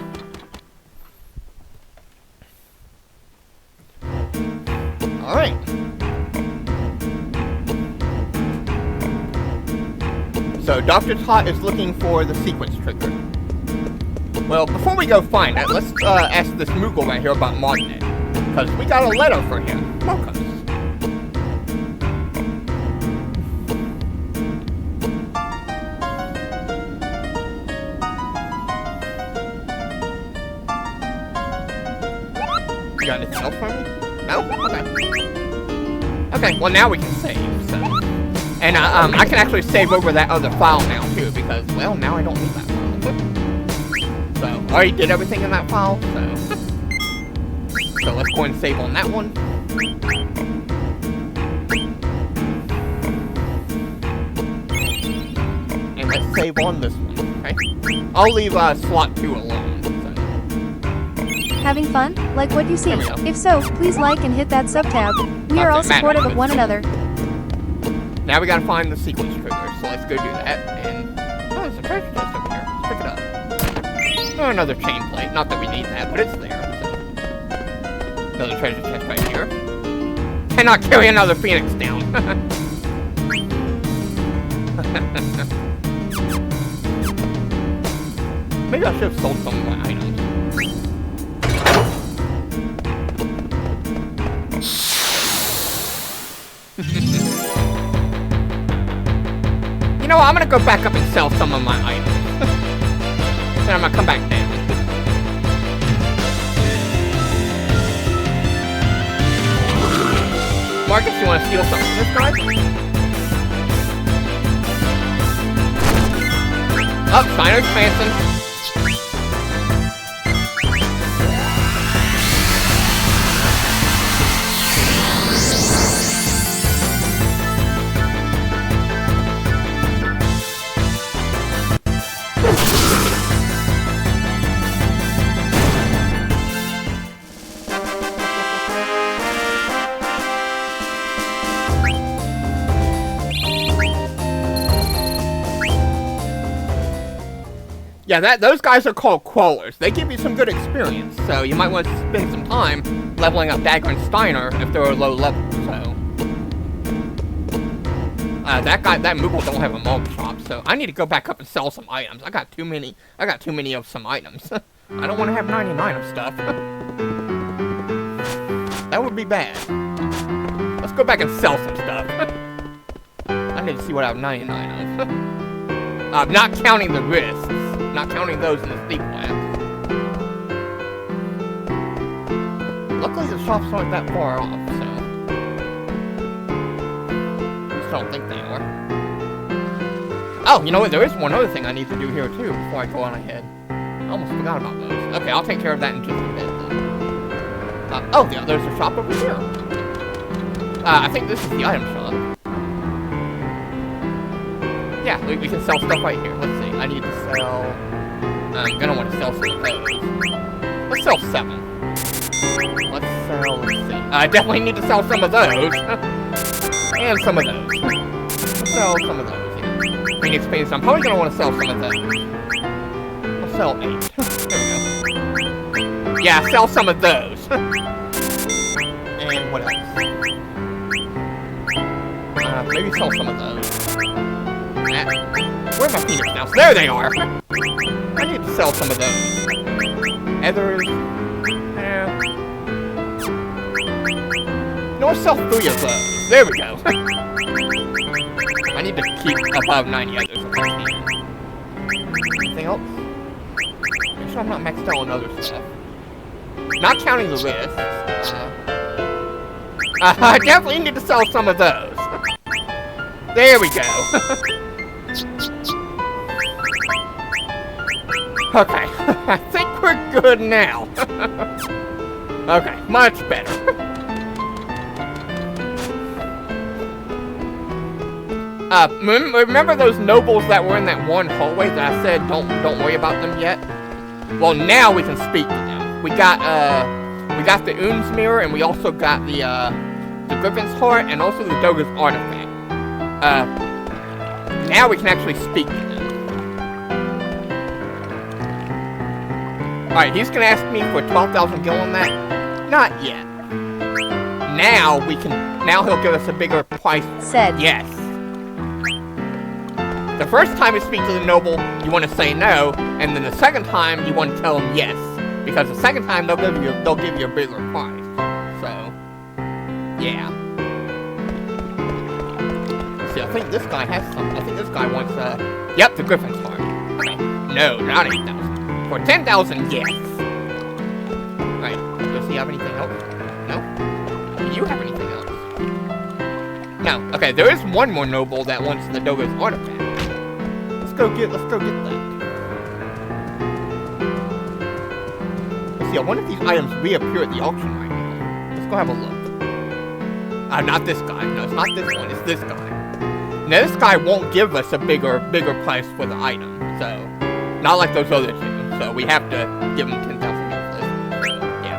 Alright. So, Dr. Tot is looking for the sequence trigger. Well, before we go find it, let's ask this Moogle right here about Magnet. Because we got a letter for him. Welcome. You got anything else for me? No? Okay. Okay, well now we can save, so. And I can actually save over that other file now too, because, well, now I don't need that file. So, I already did everything in that file, so. So let's go and save on that one. And let's save on this one, okay? I'll leave slot 2 alone. Having fun? Like what you see? If so, please like and hit that sub tab. We are all supportive of one another. Now we gotta find the sequence trigger, so let's go do that. And oh, there's a treasure chest over here. Let's pick it up. Oh, another chain plate. Not that we need that, but it's there. So. Another treasure chest right here. Cannot carry another phoenix down. Maybe I should have sold some of my items. You know what, I'm gonna go back up and sell some of my items. Then I'm gonna come back down. Marcus, you wanna steal something from this guy? Oh, Steiner expansion. Yeah, those guys are called crawlers. They give you some good experience, so you might want to spend some time leveling up Dagger and Steiner if they're a low level, so. That Moogle don't have a mug shop, so I need to go back up and sell some items. I got too many of some items. I don't want to have 99 of stuff. That would be bad. Let's go back and sell some stuff. I need to see what I have 99 of. Not counting the wrists. Not counting those in the steep labs. Luckily the shops aren't that far off, so... I just don't think they are. Oh, you know what? There is one other thing I need to do here, too, before I go on ahead. I almost forgot about those. Okay, I'll take care of that in just a bit, then. Oh, yeah, there's a shop over here. I think this is the item shop. Yeah, we can sell stuff right here. Let's see. I need to sell... I'm gonna want to sell some of those. Let's sell 7. Let's see. I definitely need to sell some of those. And some of those. Let's sell some of those, yeah. Phoenix Pace, I'm probably gonna want to sell some of those. I'll sell 8. There we go. Yeah, sell some of those. And what else? Maybe sell some of those. Where are my Phoenix now? There they are! I need to sell some of those. Others. Yeah. No, I'll sell 3 of those. There we go. I need to keep above 90 others if I can. Anything else? Make sure I'm not maxed out on other stuff. Not counting the wrists. I definitely need to sell some of those. There we go. Okay, I think we're good now. Okay, much better. Remember those nobles that were in that one hallway that I said don't worry about them yet? Well, now we can speak to them. We got the Un's mirror, and we also got the Griffin's heart, and also the Doga's artifact. Now we can actually speak to them. Alright, he's gonna ask me for 12,000 gil on that. Not yet. Now he'll give us a bigger price. Said. Yes. The first time you speak to the noble, you want to say no, and then the second time you want to tell them yes. Because the second time they'll give you a bigger price. So, yeah. Let's see, I think this guy has something. I think this guy wants yep, the Griffin's heart. Okay. No, not 8,000. For 10,000, yes. Right. Does he have anything else? No? Do you have anything else? No. Okay, there is one more noble that wants the Doga's artifact. Let's go get that. Let's see, I wonder if these items reappear at the auction right now. Let's go have a look. Not this guy. No, it's not this one. It's this guy. Now, this guy won't give us a bigger price for the item. So, not like those other two. So we have to give him 10,000 for this. So, yeah.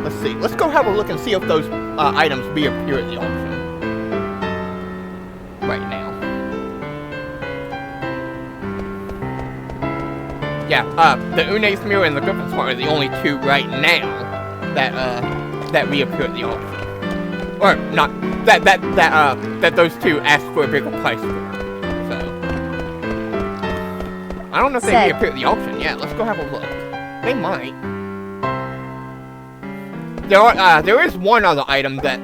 Let's see. Let's go have a look and see if those items reappear at the auction. Right now. Yeah, the Une's mirror and the Griffin's heart are the only two right now that reappear at the auction. Or not that those two asked for a bigger price for. I don't know if they reappear at the auction yet. Let's go have a look. They might. There is one other item that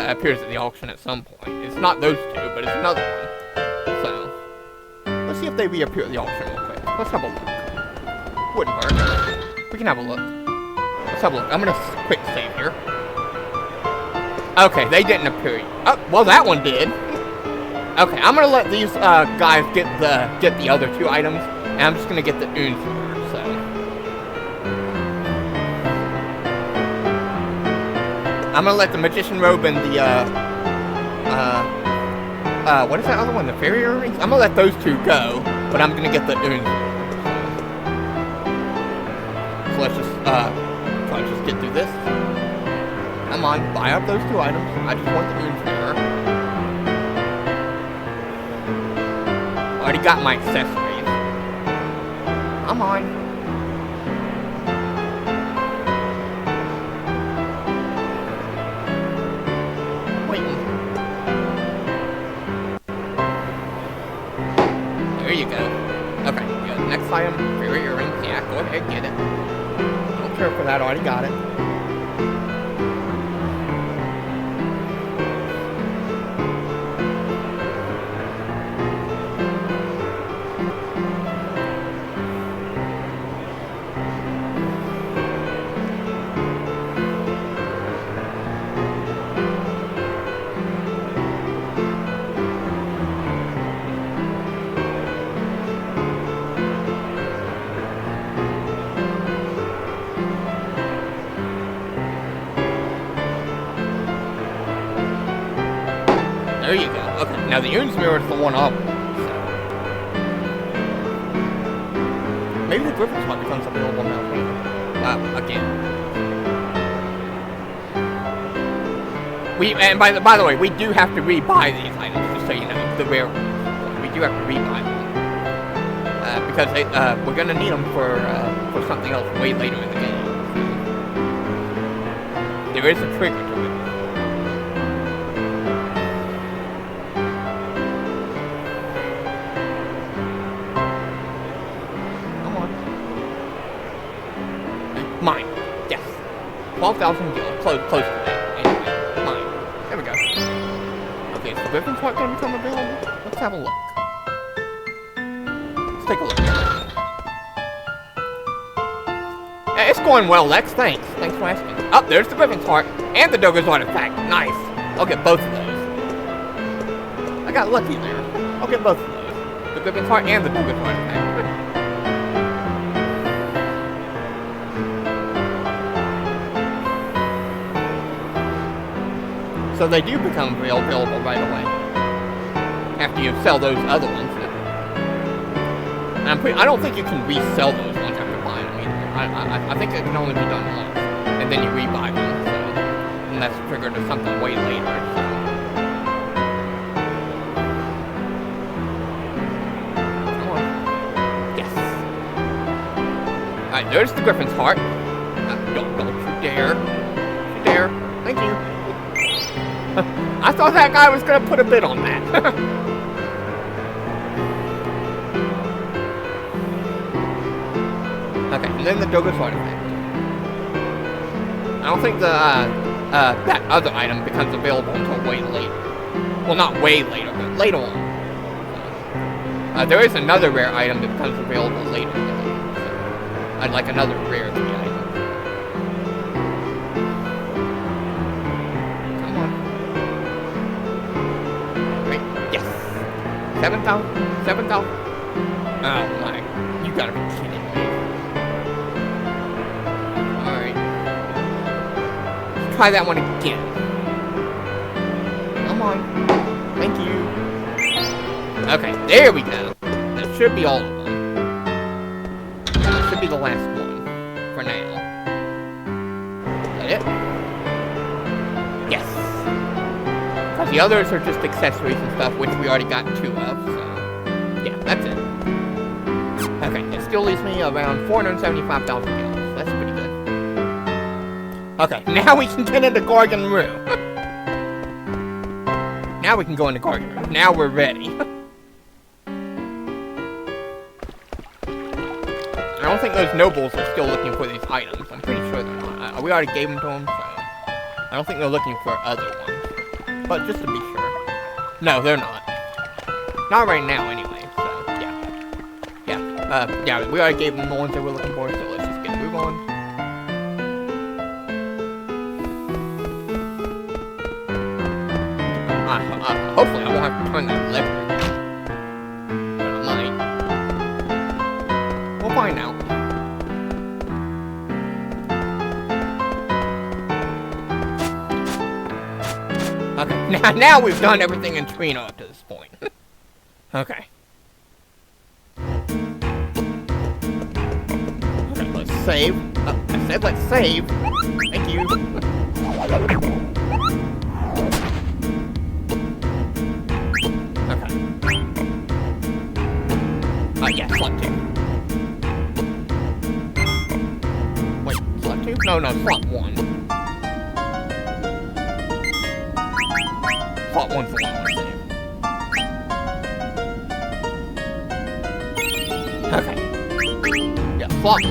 appears at the auction at some point. It's not those two, but it's another one. So, let's see if they reappear at the auction real quick. Let's have a look. Wouldn't hurt. We can have a look. Let's have a look. I'm gonna quick save here. Okay, they didn't appear. Oh, well, that one did. Okay, I'm gonna let these guys get the other two items, and I'm just gonna get the Un's mirror, so. I'm gonna let the Magician Robe and the what is that other one? The Fairy Earrings? I'm gonna let those two go, but I'm gonna get the Un's mirror. So let's just try to just get through this. Come on, buy up those two items. I just want the Un's mirror. Already got my accessories. Come on. Waiting. There you go. Okay, good. Next item, Fairy Earrings. Yeah, go Go ahead, get it. Don't care for that, already got it. There you go. Okay, now the Une's Mirror is the one up. So. Maybe the Griffin's Heart becomes available now. Again. And by the way, we do have to rebuy these items, just so you know, the rare ones. We do have to rebuy them. Because we're gonna need them for something else way later in the game. So. There is a trigger to it. Mine. Yes. 12,000 gil. Close to that. Anyway, mine. There we go. Okay, so Griffin's Heart gonna become available? Let's have a look. Let's take a look. Yeah, it's going well, Lex. Thanks. Thanks for asking. Oh, there's the Griffin's Heart and the Doga's Artifact. Nice. I'll get both of those. I got lucky there. I'll get both of those. The Griffin's Heart and the Doga's Artifact. So they do become available right away after you sell those other ones. And I don't think you can resell those ones after buying them either. I think it can only be done once, and then you rebuy them. So, and that's triggered to something way later. So. Come on. Yes. All right, there's the Griffin's Heart. Don't you dare! Don't you dare! Thank you. I thought that guy was gonna put a bid on that. Okay, and then the Doga's Artifact. I don't think the that other item becomes available until way later. Well, not way later, but later on. There is another rare item that becomes available later in the game. So, I'd like another rare item. Come on. 7,000? 7,000? Oh my, you gotta be kidding me. Alright. Let's try that one again. Come on. Thank you. Okay, there we go. That should be all of them. That should be the last one. For now. Is that it? Yes. The others are just accessories and stuff, which we already got 2 of, so yeah, that's it. Okay, it still leaves me around 475,000 gallons. That's pretty good. Okay, now we can get into Gorgon Room. Now we can go into Gorgon Room. Now we're ready. I don't think those nobles are still looking for these items. I'm pretty sure they're not. We already gave them to them, so I don't think they're looking for other ones. But just to be sure. No, they're not. Not right now, anyway, so, yeah. Yeah, we already gave them the ones they were looking for, so let's just get a move on. Hopefully I won't have to turn that lever again. But I might. We'll find out. Okay, now we've done everything in Trino up to this point. Okay. Okay, let's save. I said let's save. Thank you. Okay. Yeah, slot 2. Wait, slot 2? No, slot 1. Slot 1's the one I want to save. Okay. Yeah, slot.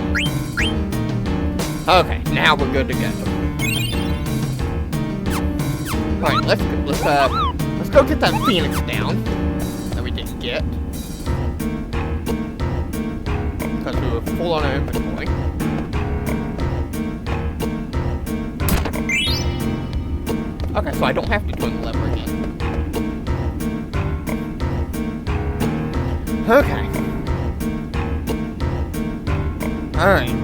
Okay, now we're good to go. Alright, let's go get that Phoenix down that we didn't get. Because we were full on our inventory. Okay, so I don't have to turn the lever again. Okay. Alright.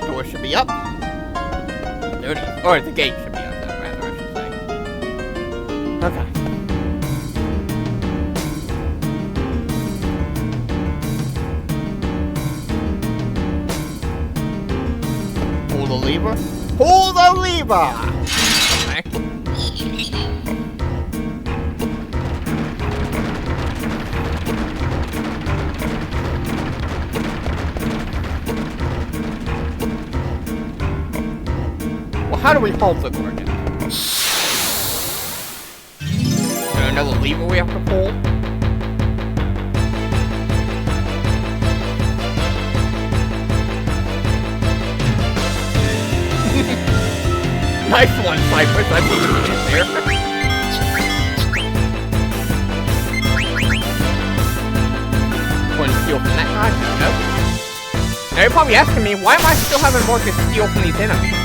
The door should be up. There it is. Or the gate should be up, rather, I should say. Okay. Pull the lever. Pull the lever! Okay. How do we halt the organ? Is there another lever we have to pull? Nice one, Cypress. I think we can get there. Going to steal from that guy? Nope. Now you're probably asking me, why am I still having more to steal from these enemies?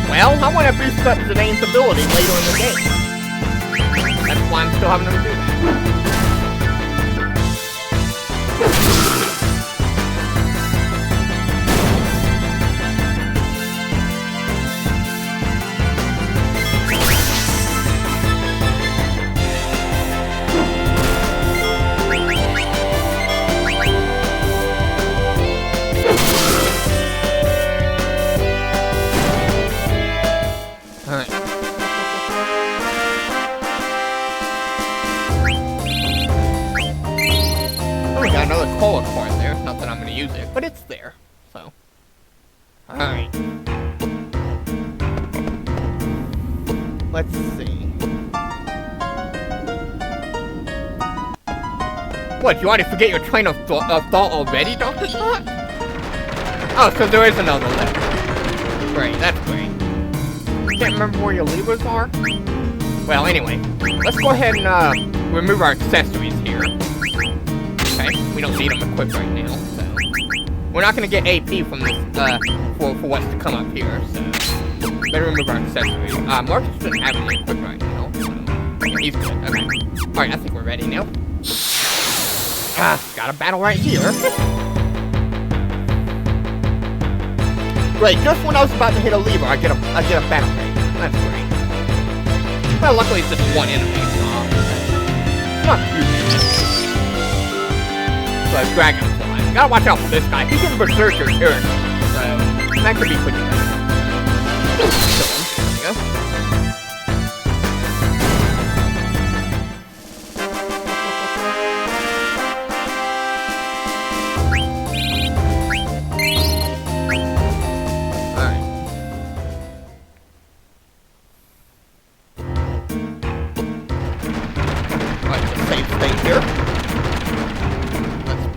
Well, I want to boost up Zidaine's ability later in the game. That's why I'm still having them do that. Cola card there. Not that I'm going to use it, but it's there. So, alright. Let's see. What, you already forget your train of thought already, Dr. Scott? Oh, so there is another lever. Great, that's great. Can't remember where your levers are? Well, anyway, let's go ahead and remove our accessories here. Okay, we don't need them equipped right now, so we're not gonna get AP from this for what's to come up here, so better remove our accessories. Marcus doesn't have any equipped right now, so yeah, he's good. Okay. Alright, I think we're ready now. Got a battle right here. Great, just when I was about to hit a lever, I get a battle rate. That's great. Well, luckily it's just one enemy, so not too bad. So, Dragonfly. Gotta watch out for this guy. He's a berserker character, so that could be pretty good. There we go.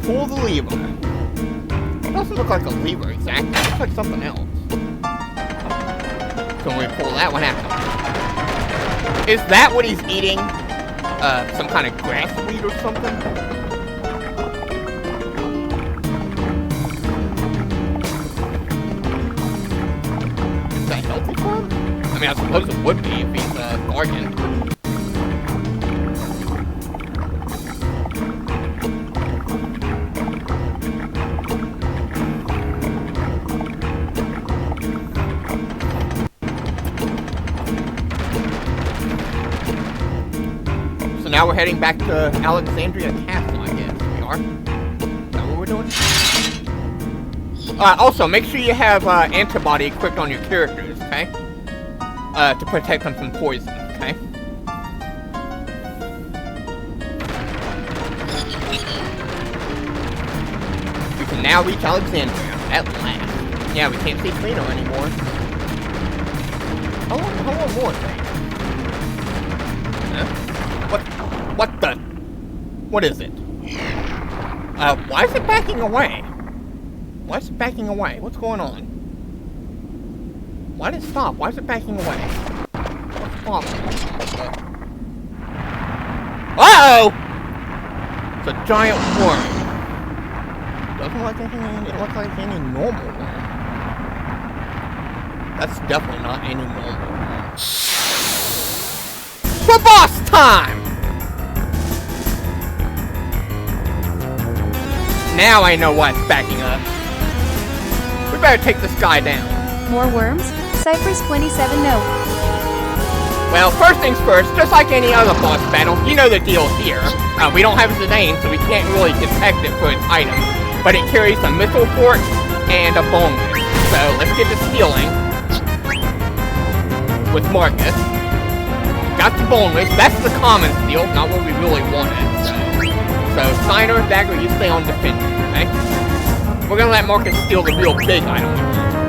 Pull the lever. It doesn't look like a lever exactly. It looks like something else. So when we pull that one out. Is that what he's eating? Some kind of grass weed or something? Is that healthy for him? I mean, I suppose it would be if he's a Gargan. Now we're heading back to Alexandria Castle, I guess we are. Is that what we're doing? Also, make sure you have antibody equipped on your characters, okay? To protect them from poison, okay? We can now reach Alexandria at last. Yeah, we can't see Trino anymore. How long more, thing? Huh? What the? What is it? Why is it backing away? Why is it backing away? What's going on? Why did it stop? Why is it backing away? What's the problem? Uh-oh! It's a giant worm. Doesn't look like any normal worm. That's definitely not any normal worm. For boss time! Now I know why it's backing up. We better take this guy down. More worms? Cypress 27 no. Well, first things first, just like any other boss battle, you know the deal here. We don't have his name, so we can't really detect it for its item. But it carries a missile fort and a boneless. So let's get to stealing with Marcus. Got the boneless. That's the common steal, not what we really wanted. So Steiner, Dagger, you stay on defending, okay? We're gonna let Marcus steal the real big item.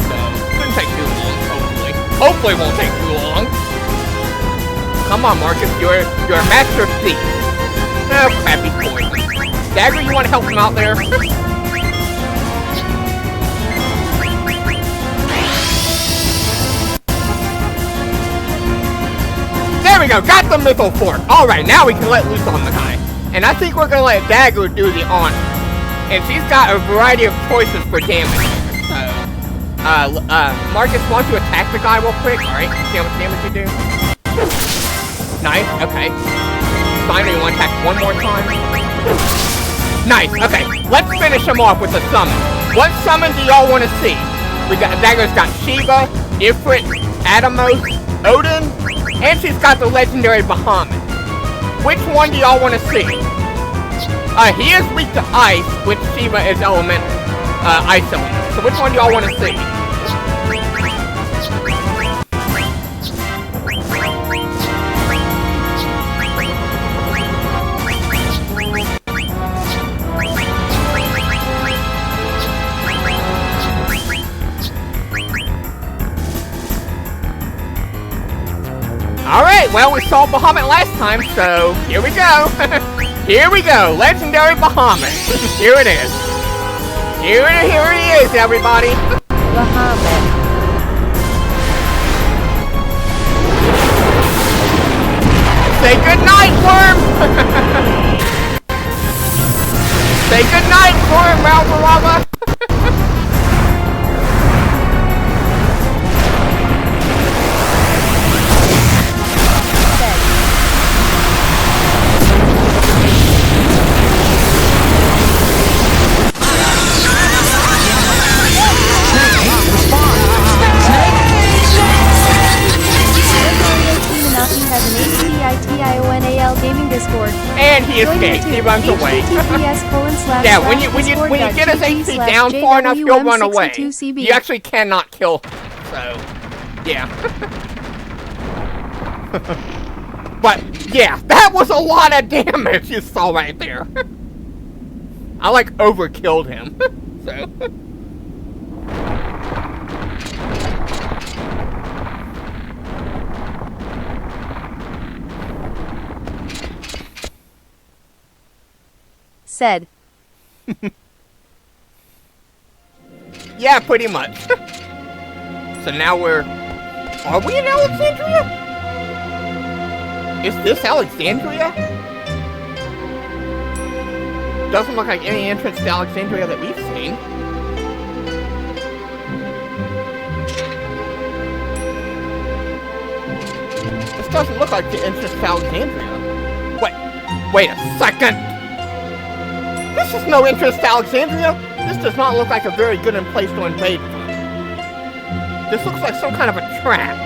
So shouldn't take too long, hopefully. Hopefully it won't take too long. Come on, Marcus, you're a master thief. Oh, crappy poison. Dagger, you want to help him out there? There we go, got the missile fort. Alright, now we can let loose on the guy. And I think we're gonna let Dagger do the honor. And she's got a variety of choices for damage. So, Marcus, why don't you attack the guy real quick? Alright, see how much damage you do? Nice, okay. Finally, you want to attack one more time? Nice, okay. Let's finish him off with a summon. What summon do y'all want to see? We got Dagger's got Shiva, Ifrit, Atomos, Odin, and she's got the legendary Bahamut. Which one do y'all want to see? He is weak to ice, which Shiva is element, ice element. So which one do y'all want to see? Alright, well, we saw Bahamut last time, so here we go. Here we go, legendary Bahamut. Here it is. Here it is, everybody. Bahamut. Say goodnight, worm. Say goodnight, worm, Malvarava. And he escaped. He runs away. Yeah, when you get his HP down far enough, he'll run away. You actually cannot kill him. So, yeah. But yeah, that was a lot of damage you saw right there. I like overkilled him. So. Said. Yeah, pretty much. So now are we in Alexandria? Is this Alexandria? Doesn't look like any entrance to Alexandria that we've seen. This doesn't look like the entrance to Alexandria. Wait a second! This is no entrance to Alexandria! This does not look like a very good place to invade from. This looks like some kind of a trap.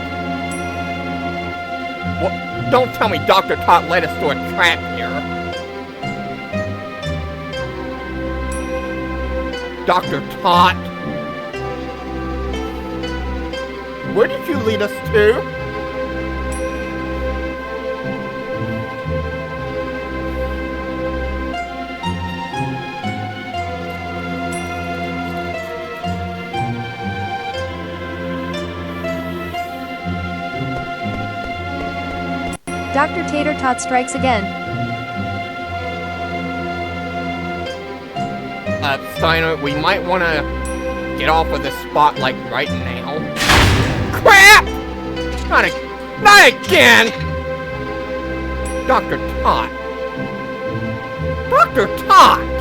What? Don't tell me Dr. Tot led us to a trap here. Dr. Tot? Where did you lead us to? Dr. Tater Tot strikes again. Steiner, we might want to get off of this spot, like, right now. Crap! Not again! Dr. Todd. Dr. Todd!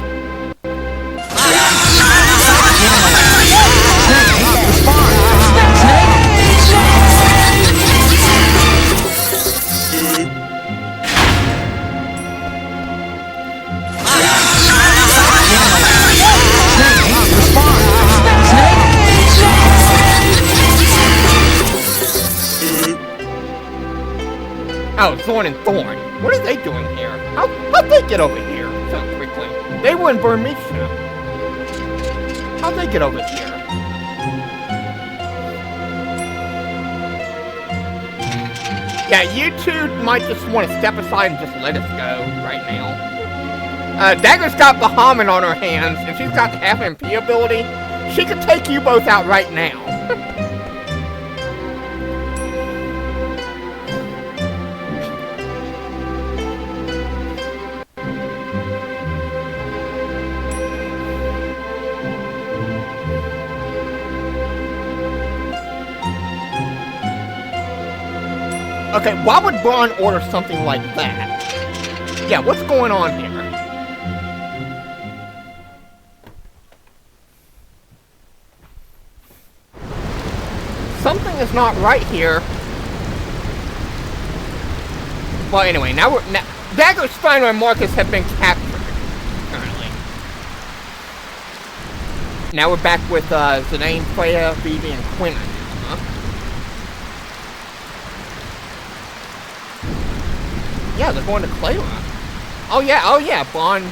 Oh, Thorn and Thorn. What are they doing here? How'd they get over here so quickly? They were in Burmecia. How'd they get over here? Yeah, you two might just want to step aside and just let us go right now. Dagger's got Bahamut on her hands, and she's got the half MP ability. She could take you both out right now. Okay, why would Braun order something like that? Yeah, what's going on here? Something is not right here. Well, anyway, now Dagger, Steiner, and Marcus have been captured, currently. Now we're back with Zidane, Freya, Vivi, and Quinn. Yeah, they're going to Clara. Oh yeah, Bond,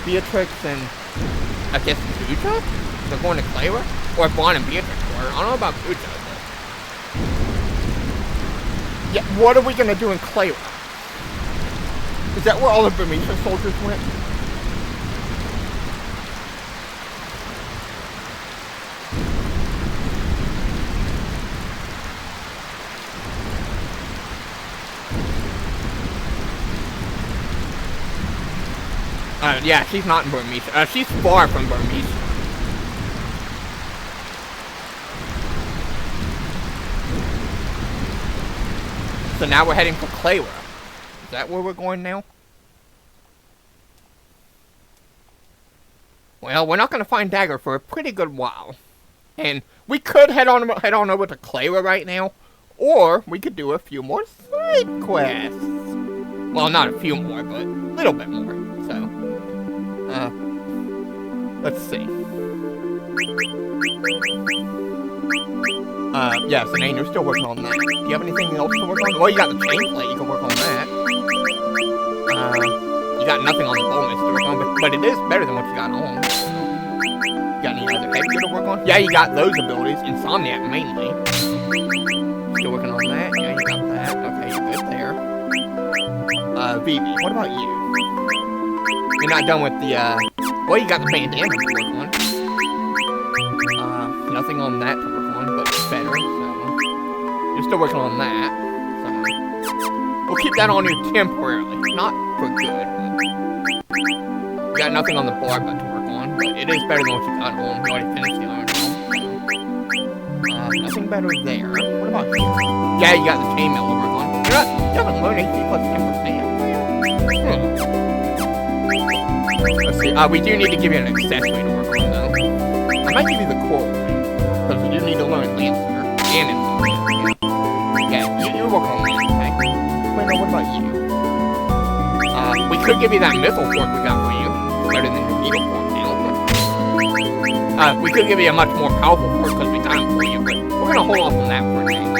Beatrix, and I guess Kuja? They're going to Clara? Or Bond and Beatrix were. I don't know about Kuja, but... Yeah, what are we gonna do in Clara? Is that where all the Burmecia soldiers went? Yeah, she's not in Burmecia. She's far from Burmecia. So now we're heading for Clara. Is that where we're going now? Well, we're not going to find Dagger for a pretty good while. And we could head on over to Clara right now. Or we could do a few more side quests. Well, not a few more, but a little bit more. So... let's see. Yeah, Zidane, you're still working on that. Do you have anything else to work on? Well, you got the chain plate, you can work on that. You got nothing on the bonus to work on, but it is better than what you got on. You got any other headgear to work on? Yeah, you got those abilities, Insomniac mainly. Still working on that? Yeah, you got that. Okay, you're good there. Vivi, what about you? You're not done with the, well, you got the bandana to work on. Nothing on that to work on, but it's better, so... You're still working on that, so... We'll keep that on you temporarily. Not for good, but... You got nothing on the bar but to work on, but it is better than what you got on. You already finished the iron home, so... nothing better there. What about you? Yeah, you got the chainmail to work on. You haven't learned HP plus 10%. Let's see, we do need to give you an accessory to work on, though. I might give you the coral ring, because we do need to learn Lancer, and Insomnia. Yeah, you work on that, okay? Wait, no, what about you? We could give you that missile fork we got for you. Better than your needle fork now. We could give you a much more powerful fork, because we got them for you, but we're gonna hold off on that for now.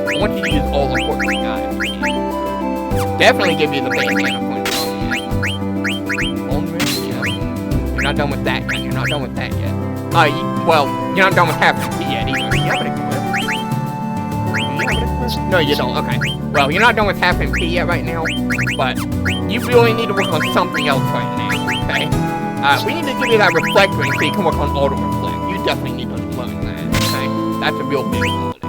I want you to use all the forks we got if you can. Definitely give you the bandana point. You're not done with that yet. You're not done with that yet. Well, you're not done with half MP yet either. Do you have it equipped? No, you don't. Okay. Well, you're not done with half MP yet right now, but you really need to work on something else right now, okay? We need to give you that reflect ring so you can work on auto reflect. You definitely need to learn that, okay? That's a real big ability.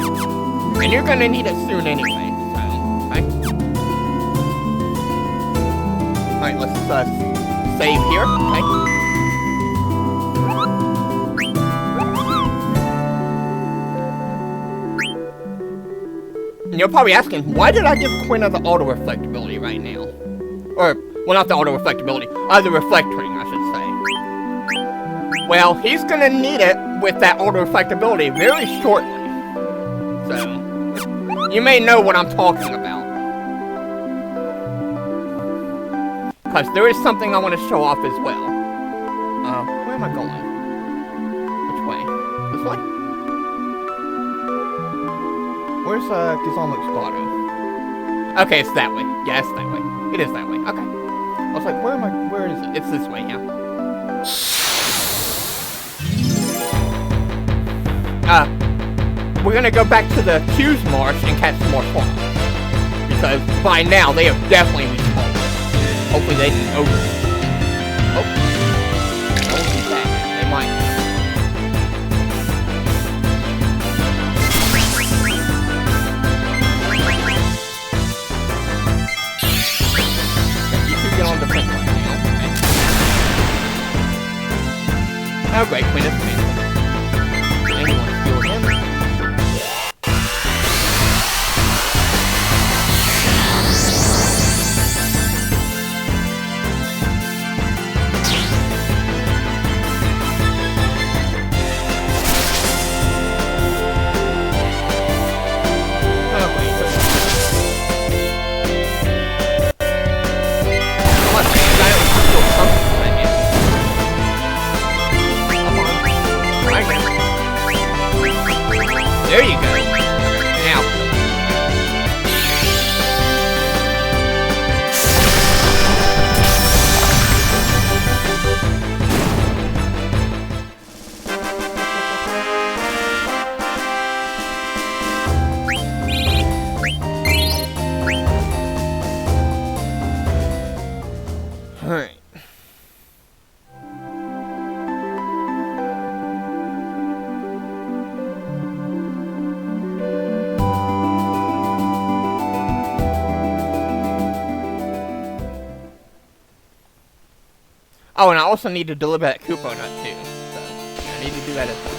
And you're gonna need it soon anyway, so, okay? Alright, let's, save here, okay? you're probably asking, why did I give Quinn the auto reflectability right now? Or, well, not the auto reflectability, the reflect ring, I should say. Well, he's gonna need it with that auto reflectability very shortly. So, you may know what I'm talking about. Because there is something I want to show off as well. Where am I going? Which way? This way? Where's, Gizalmo's grotto? Okay, it's that way. Yeah, it's that way. It is that way. Okay. I was like, where am I? Where is it? It's this way, yeah. We're gonna go back to the Q's Marsh and catch some more frogs. Because by now, they have definitely respawned. Hopefully they didn't over. Oh. Don't do that. They might. You two get on the front line now. Okay. Oh great, Queen is amazing. Anyone steal him? There you go. Now. All right. Oh, and I also need to deliver that Koopo nut too. So, yeah, I need to do that as well.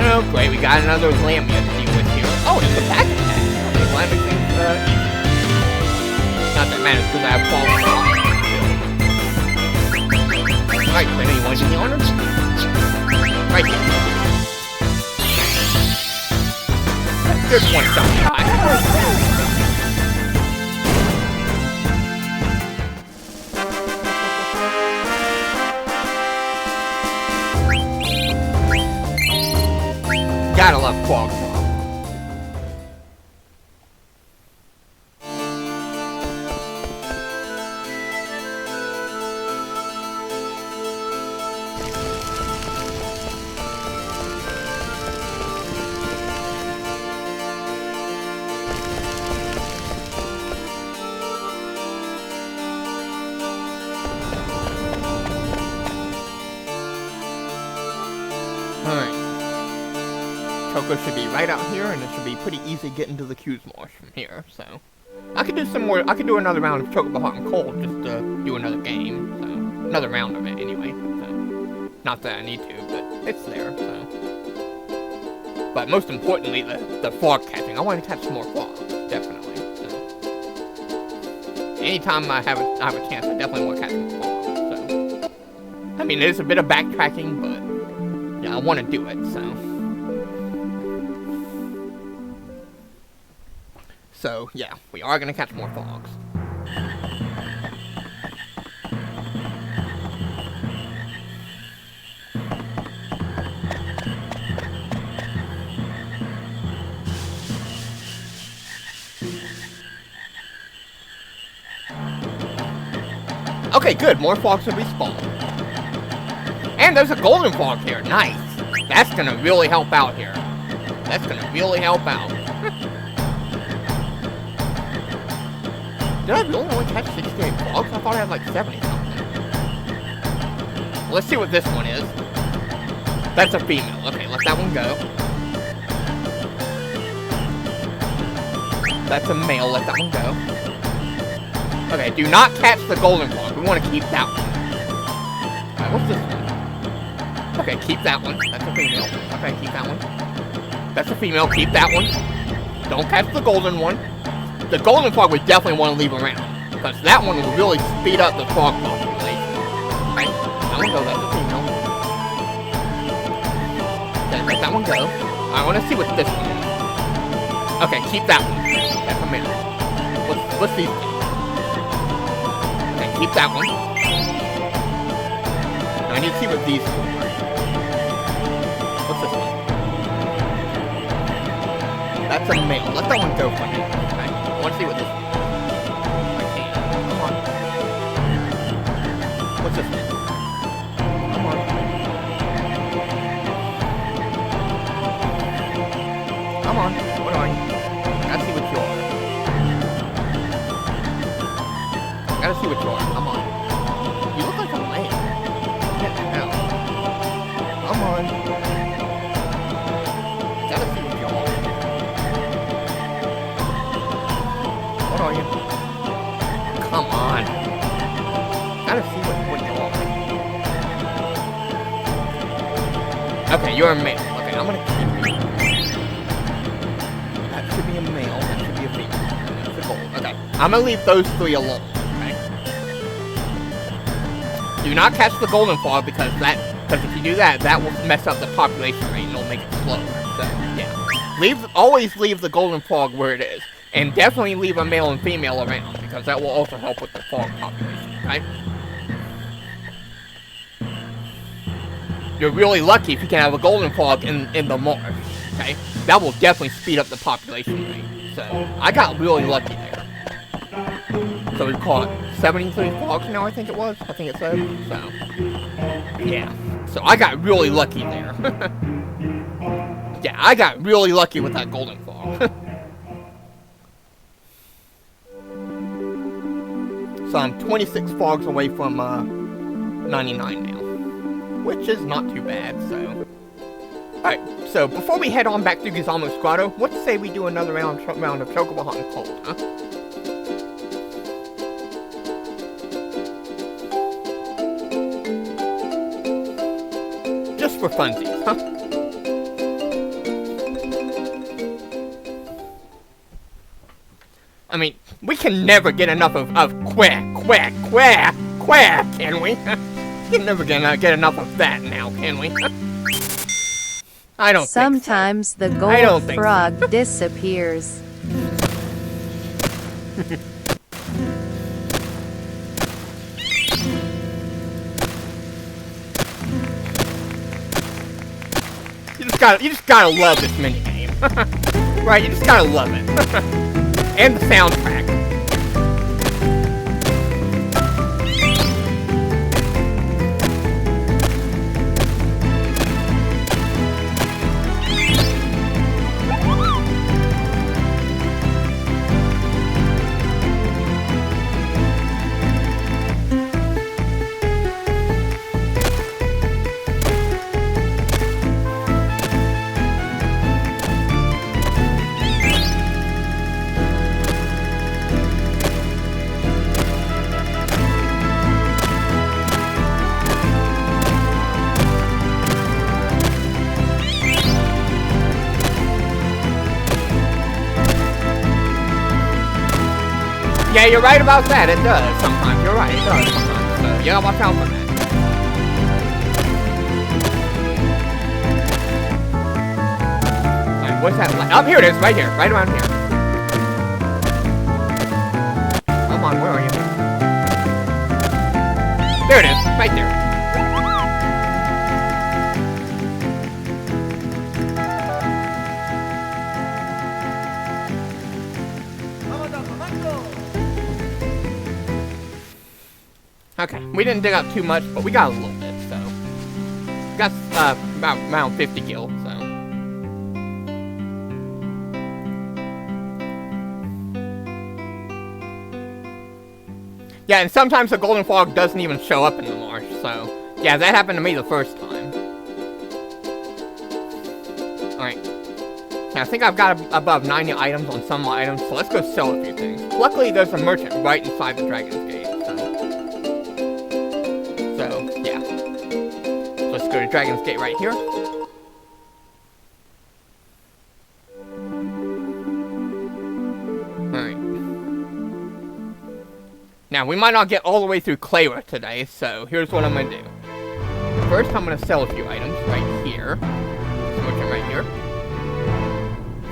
Oh, great, we got another Lamia to deal with here. Oh, it's a back attack. Okay, well, that makes things easy. Not that matters because I have fallen off. Alright, Quinn, you want to do the honors? Right here. There's one shot shot. Gotta love Quag. Alright. Choco should be right out here, and it should be pretty easy getting to the Q's Marsh from here, so. I could do some more, I could do another round of Chocobo Hot and Cold just to do another game, so. Another round of it anyway, so. Not that I need to, but it's there, so. But most importantly, the frog catching. I want to catch some more frogs, definitely, so. Anytime I have a chance, I definitely want to catch more frogs, so. I mean, it is a bit of backtracking, but. Yeah, I want to do it, so. So, yeah, we are going to catch more frogs. Okay, good. More frogs have respawned. And there's a golden frog here. Nice. That's gonna really help out here. That's gonna really help out. Did I really only catch 68 frogs? I thought I had like 70 something. Let's see what this one is. That's a female. Okay, let that one go. That's a male. Let that one go. Okay, do not catch the golden frog. We want to keep that one. Alright, what's this one? Okay, keep that one. That's a female. Okay, keep that one. That's a female. Keep that one. Don't catch the golden one. The golden frog we definitely want to leave around, because that one will really speed up the frog population. Alright, that one go. That's a female. Okay, let that one go. I want to see what this one is. Okay, keep that one. That's a male. What's these things? Okay, keep that one. Now I need to see what these two are. What's this one? That's a male. Let that one go for me. Okay, I want to see what this one is. I can't. Come on. What's this one? Come on. Come on. What are you? Gotta see what you are. Gotta see what you are. Come on. You look like a lamb. Get the hell. Come on. Gotta see what you are. What are you? Come on. Gotta see what you are. Okay, you're a male. Okay, I'm gonna keep you. That should be a male. That should be a female. That's a gold. Okay, I'm gonna leave those three alone. Okay. Do not catch the golden frog because if you do that, that will mess up the population rate and it'll make it slow. So yeah, always leave the golden frog where it is, and definitely leave a male and female around because that will also help with the frog population. Okay. You're really lucky if you can have a golden frog in the marsh. Okay, that will definitely speed up the population rate. So I got really lucky there. So we caught 73 frogs now, I think it was. I think it said. So yeah. So I got really lucky there. Yeah, I got really lucky with that golden frog. So I'm 26 frogs away from 99 now, which is not too bad. So. Alright, so before we head on back through Gizmo's Grotto, what to say we do another round of Chocobo Hot and Cold, huh? Just for funsies, huh? I mean, we can never get enough of quack, can we? We can never get enough of that now, can we? I don't Sometimes think so. the gold frog disappears. You just gotta love this minigame. Right, you just gotta love it. And the soundtrack. Yeah, you're right about that. It does sometimes. You're right. It does sometimes. So you gotta watch out for that. Alright, what's that? Up here it is. Right here. Right around here. Come on. Where are you? There it is. Right there. Okay, we didn't dig up too much, but we got a little bit, so. We got about around 50 gil, so. Yeah, and sometimes the golden frog doesn't even show up in the marsh, so. Yeah, that happened to me the first time. Alright. I think I've got above 90 items on some of my items, so let's go sell a few things. Luckily, there's a merchant right inside the Dragon's Gate, so yeah. So let's go to Dragon's Gate right here. Alright. Now, we might not get all the way through Clara today, so here's what I'm gonna do. First, I'm gonna sell a few items right here. This merchant right here.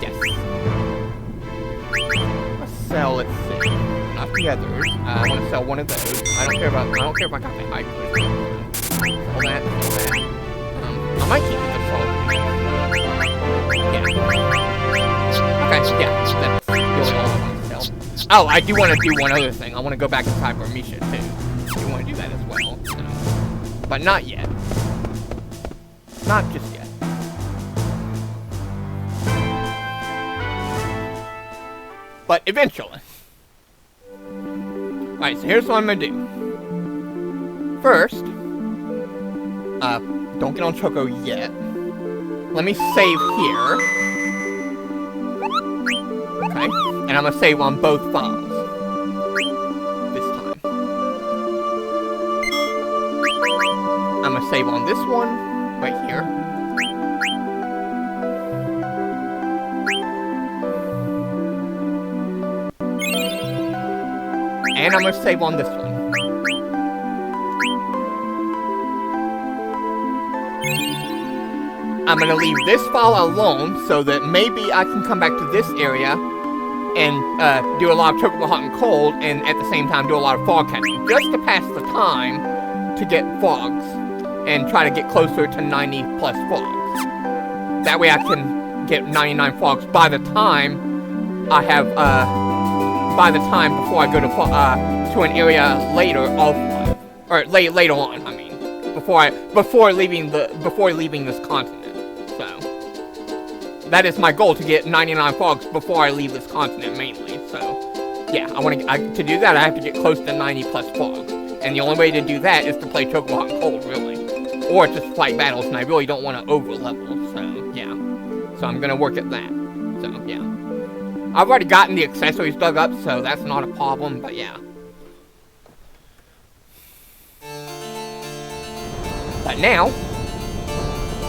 Yes. Let's sell, let's see. Not the others. I want to sell one of those. I don't care if I got the high push. Sell that, sell that. I might keep this all. Yeah. Okay, yeah, that's really all I want to sell. Oh, I do want to do one other thing. I want to go back inside Burmisha too. I do want to do that as well. So. But not yet. Not just yet. But eventually. Alright, so here's what I'm gonna do. First, don't get on Choco yet. Let me save here. Okay, and I'm gonna save on both files. This time. I'm gonna save on this one, right here. And I'm gonna save on this one. I'm gonna leave this file alone so that maybe I can come back to this area and do a lot of Chocobo Hot and Cold and at the same time do a lot of fog catching. Just to pass the time to get fogs and try to get closer to 90 plus fogs. That way I can get 99 fogs by the time I have, before I go to an area later offline, or later on. I mean, before leaving this continent. So that is my goal, to get 99 fogs before I leave this continent mainly. So yeah, to do that I have to get close to 90 plus fogs, and the only way to do that is to play Chocobo Hot and Cold, really, or just fight battles, and I really don't want to over level. So yeah, so I'm gonna work at that. So yeah. I've already gotten the accessories dug up, so that's not a problem, but yeah. But now,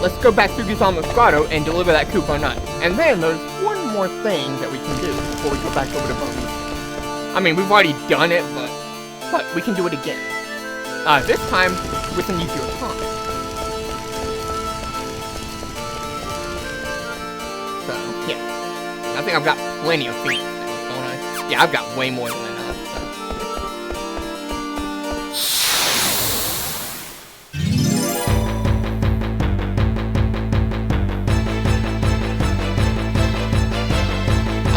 let's go back through Gizama's Grotto and deliver that Koopa Nut. And then there's one more thing that we can do before we go back over to Burmisha. I mean, we've already done it, but we can do it again. This time, with an easier time. So, yeah. I think I've got plenty of feet, don't I? Yeah, I've got way more than enough, so.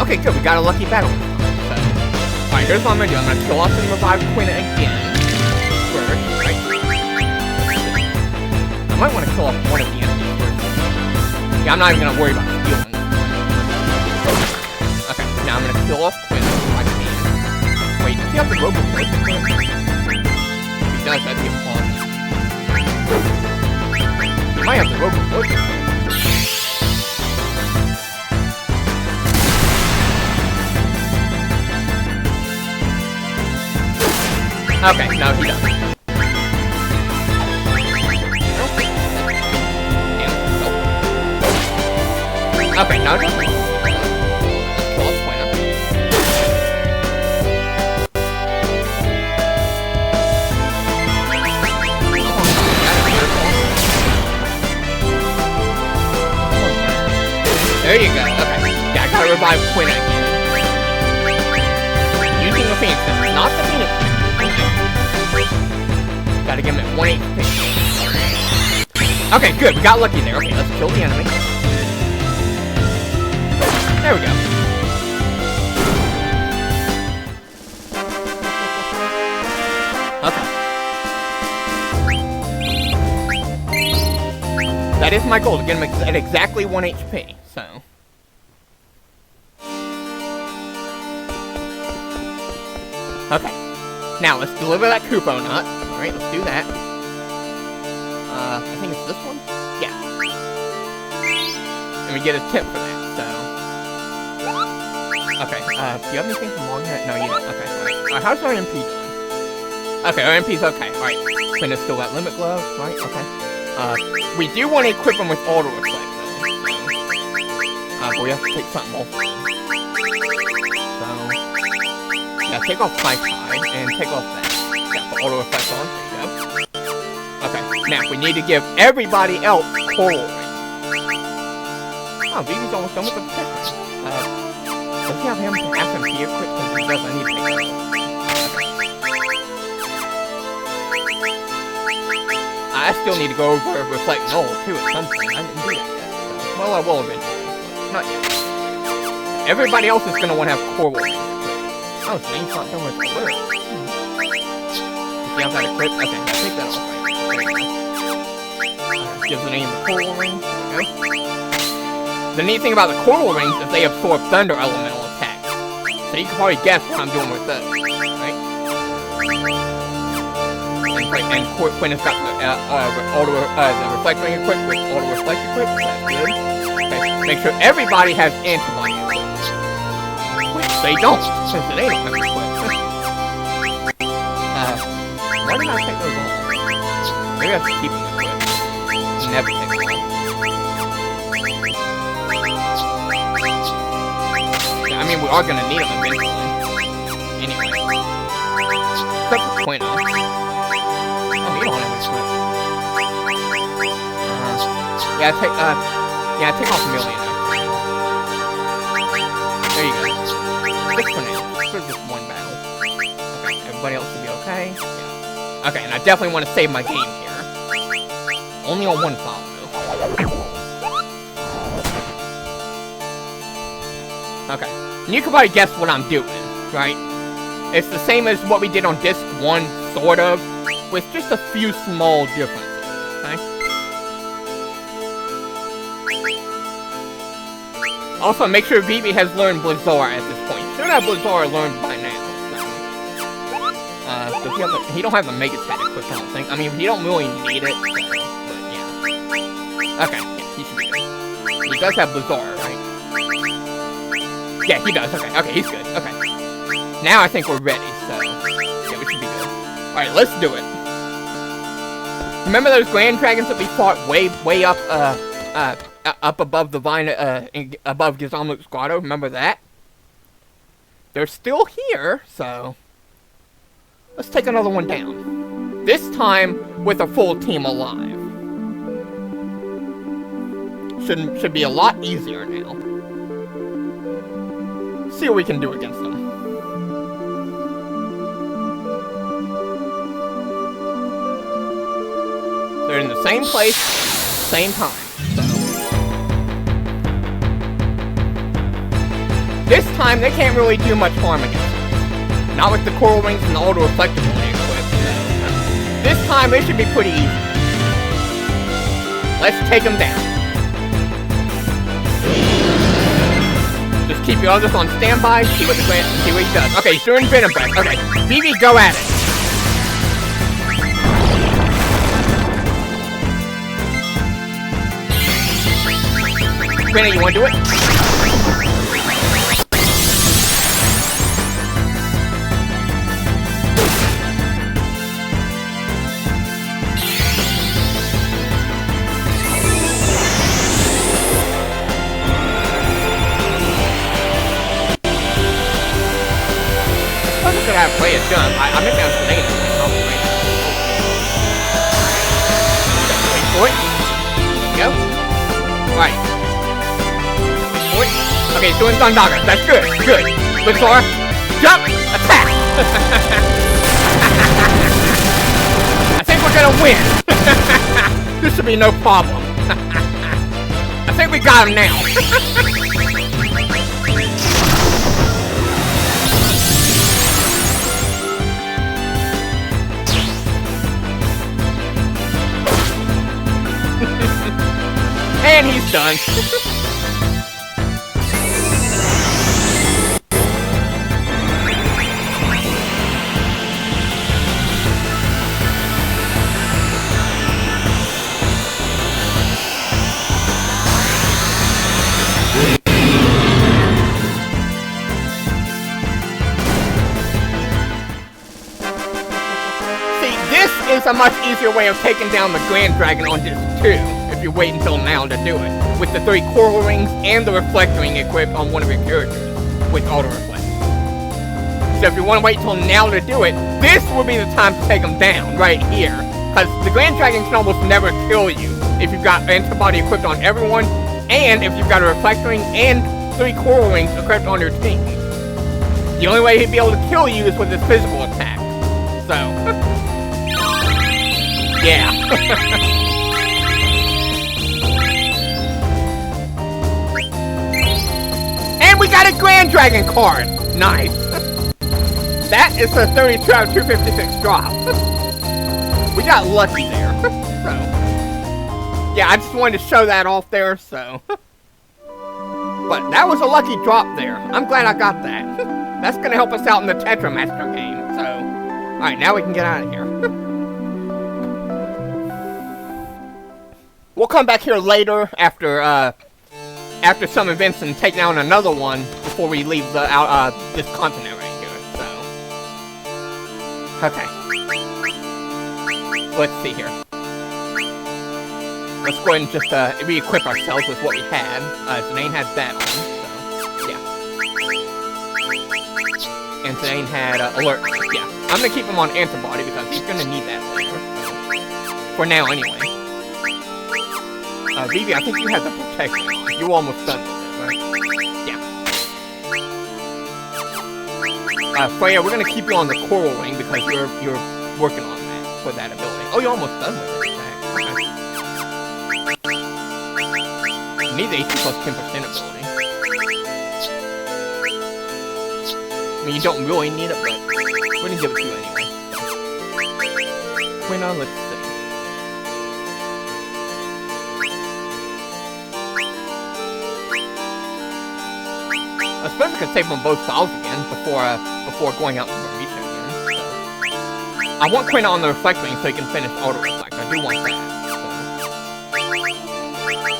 Okay, good, we got a lucky battle. So. Alright, here's what I'm gonna do. I'm gonna kill off and revive Quinn again. First, right? I might want to kill off one of the enemies first. Yeah, I'm not even gonna worry about stealing. Okay, now I'm gonna kill off Quinn if I can. Wait, does he have the Robo Force? If he does, that'd be a fun. He might have the Robo Force. Okay, no, he doesn't. Okay, no, it doesn't. There you go, okay. Yeah, I gotta revive Quinn again. Using the Phoenix, not the Phoenix. Gotta give him at 1 HP. Okay, good, we got lucky there. Okay, let's kill the enemy. There we go. Okay. That is my goal, to get him at exactly 1 HP, so. Okay. Now, let's deliver that Koopa Nut. Alright, let's do that. I think it's this one? Yeah. And we get a tip for that, so. Okay, do you have anything from long here? No, you don't. Okay, alright. How's our MP doing? Okay, our MP's okay. Alright. Quinn is still got limit glove, right? Okay. We do want to equip him with auto reflect, though. But we have to take something off. So, yeah, take off Fly Tide and take off that. Yeah, put auto reflect on. There you go. Okay, now we need to give everybody else coral ring. Oh, Vivi's almost done with the protection. Does he have him SMP equipped? Because he does, I need to take that off. I still need to go over Reflect Null, too, at some point. I didn't do that yet. So, well, I will eventually, but not yet. Everybody else is going to want to have coral rings equipped. Oh, Jane's not done with the work. If you have that equipped, okay, I'll take that off right now. There you go. Gives the name the coral ring. There we go. The neat thing about the coral rings is they absorb thunder elemental attacks. So you can probably guess what I'm doing with those, right? And Quinn has got the reflect ring equipped with auto reflect equipped. That's good. Okay, make sure everybody has antibody equipped. Which they don't, since they don't have it equipped. Why did I take those off? Maybe I have to keep them equipped. Never take them off. I mean, we are gonna need them eventually. Anyway. Except for Quinn. Oh, you don't have this equipped. Yeah, take off a million. There you go. Just for now. For this one battle. Okay, everybody else should be okay. Yeah. Okay, and I definitely want to save my game here. Only on one file, though. Okay. And you can probably guess what I'm doing, right? It's the same as what we did on disc 1, sort of, with just a few small differences, okay? Also, make sure Vivi has learned Blizzard at this point. Should have Blizzard learned by now, so. Does he have the, he don't have the Mega Set equipped, I don't think. I mean, he don't really need it, so, but yeah. Okay, yeah, he should be good. He does have Blizzard, right? Yeah, he does. Okay, okay, he's good. Okay. Now I think we're ready, so yeah, we should be good. Alright, let's do it. Remember those Grand Dragons that we fought way up, up above the vine, above Gizamuk's grotto? Remember that? They're still here, so let's take another one down. This time with a full team alive. Should be a lot easier now. See what we can do against them. They're in the same place, same time, so. This time, they can't really do much harm against us. Not with the coral rings and the auto-reflectivity equipped, so. This time, it should be pretty easy. Let's take them down. Just keep your others on standby, see what he does. Okay, he's doing Venom Breath. Okay, Vivi, go at it. Granny, you wanna do it? I have to play a jump. I'm not gonna stay in it. Wait for it. Go. Right. Wait for it. Okay, he's doing Thundaga. That's good. Good. Blizzard. Jump. Attack. I think we're gonna win. This should be no problem. I think we got him now. And he's done. this is a much easier way of taking down the Grand Dragon on disc 2, if you wait until now to do it, with the 3 coral rings and the reflect ring equipped on one of your characters with auto reflect. So if you want to wait till now to do it, this will be the time to take them down, right here. Because the Grand Dragon can almost never kill you if you've got antibody equipped on everyone, and if you've got a reflect ring and 3 coral rings equipped on your team. The only way he'd be able to kill you is with his physical attack. So, yeah. And we got a Grand Dragon card! Nice. That is a 32 out of 256 drop. We got lucky there. So, yeah, I just wanted to show that off there, so. But that was a lucky drop there. I'm glad I got that. That's gonna help us out in the Tetramaster game, so. Alright, now we can get out of here. We'll come back here later after some events and take down another one before we leave the this continent right here, so. Okay. Let's see here. Let's go ahead and just re-equip ourselves with what we had. Zane had that on, so yeah. And Zane had alert. Yeah, I'm gonna keep him on antibody because he's gonna need that later. So. For now, anyway. Vivi, I think you had the protection on. You're almost done with it, right? Yeah. Freya, we're gonna keep you on the coral ring because you're working on that for that ability. Oh, you're almost done with it. Okay. You need the HP plus 10% ability. I mean, you don't really need it, but we're gonna give it to you anyway. Wait, let's see. I suppose I could save on both files again before going out to the research again. So. I want Quinn on the reflect ring so he can finish auto reflect. I do want that.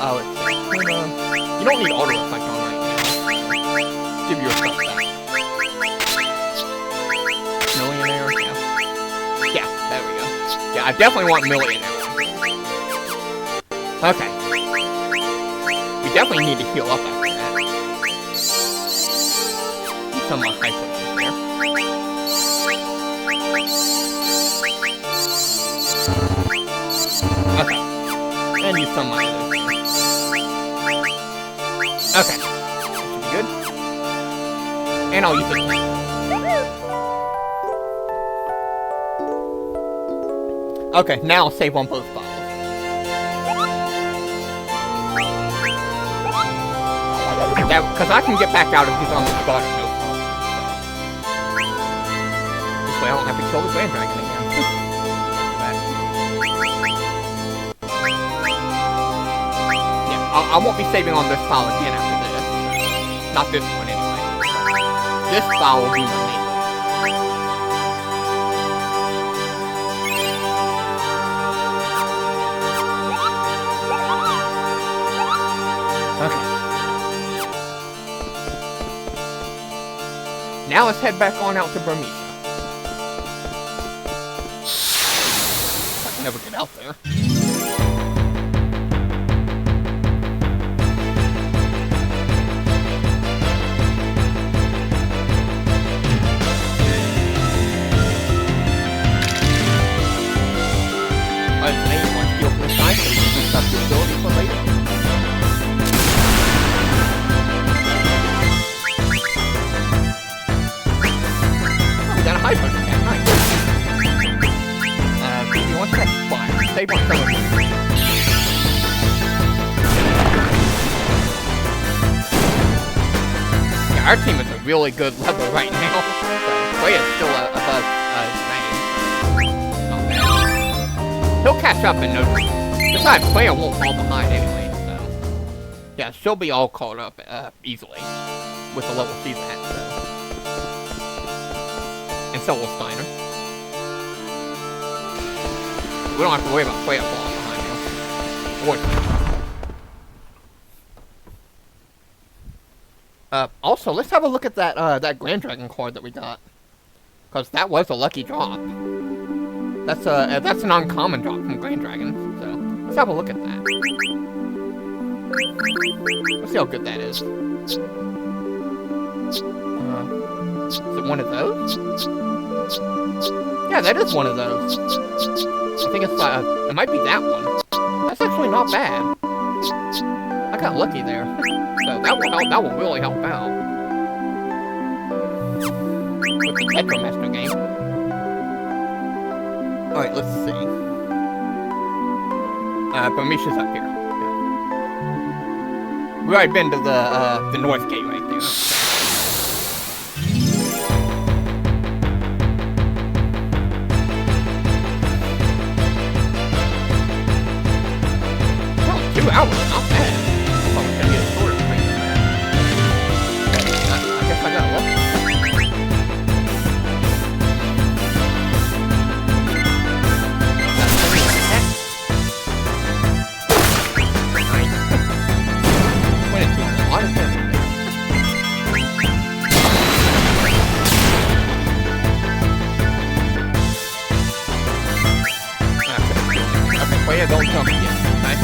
So. Let's see. Quinn, you don't need auto reflect on right now. Give yourself that. Millionaire, yeah. Yeah, there we go. Yeah, I definitely want millionaire. Okay. We definitely need to heal up after that. Some more high potions there. Okay. And use some more of those things. Okay. That should be good. And I'll use this one. Okay, now I'll save on both bottles. Because I can get back out if he's on the spot. I don't have to kill the Grand Dragon again. Yeah, I won't be saving on this file again after this. Not this one, anyway. This file will be my main. Okay. Now let's head back on out to Burmese. Never get out there. Today you want to steal from the side so you can boost up your ability for later. Oh, we got a high punch attack, nice. What's that fire? Save on some of it. Yeah, our team is a really good level right now. Freya's still above Zane. Not bad. He'll catch up in no time. Besides, Freya won't fall behind anyway, so. Yeah, she'll be all caught up easily with the level she's at, so. And so will Steiner. We don't have to worry about Freya falling behind you. Also, let's have a look at that Grand Dragon card that we got. Because that was a lucky drop. that's an uncommon drop from Grand Dragon. So let's have a look at that. Let's see how good that is. Is it one of those? Yeah, that is one of those. I think it's it might be that one. That's actually not bad. I got lucky there. So that will really help out with the Tetramaster game. All right, let's see. Burmisha's up here. We've already been to the North Gate right there. Oh, 2 hours, not bad. I thought we were gonna get a shorter stream than that. I guess I got lucky. Don't jump yet, okay?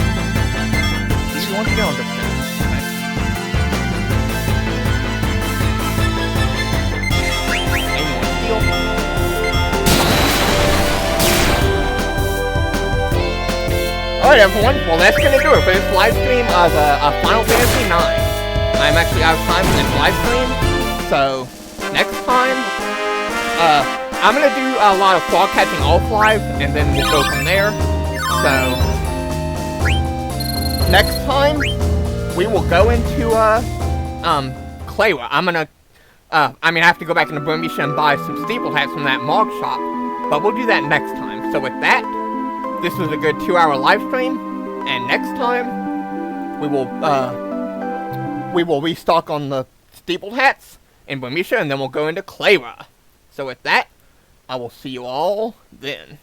You want to go on this thing, okay? Anyone steal? Alright everyone, well that's gonna do it for this live stream of Final Fantasy IX. I'm actually out of time for this live stream, so next time, I'm gonna do a lot of frog catching off live, and then we'll go from there. So, next time, we will go into, Clayra. I have to go back into Burmisha and buy some steeple hats from that mog shop, but we'll do that next time. So with that, this was a good 2-hour live stream, and next time, we will restock on the steeple hats in Burmisha, and then we'll go into Clayra. So with that, I will see you all then.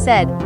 Said.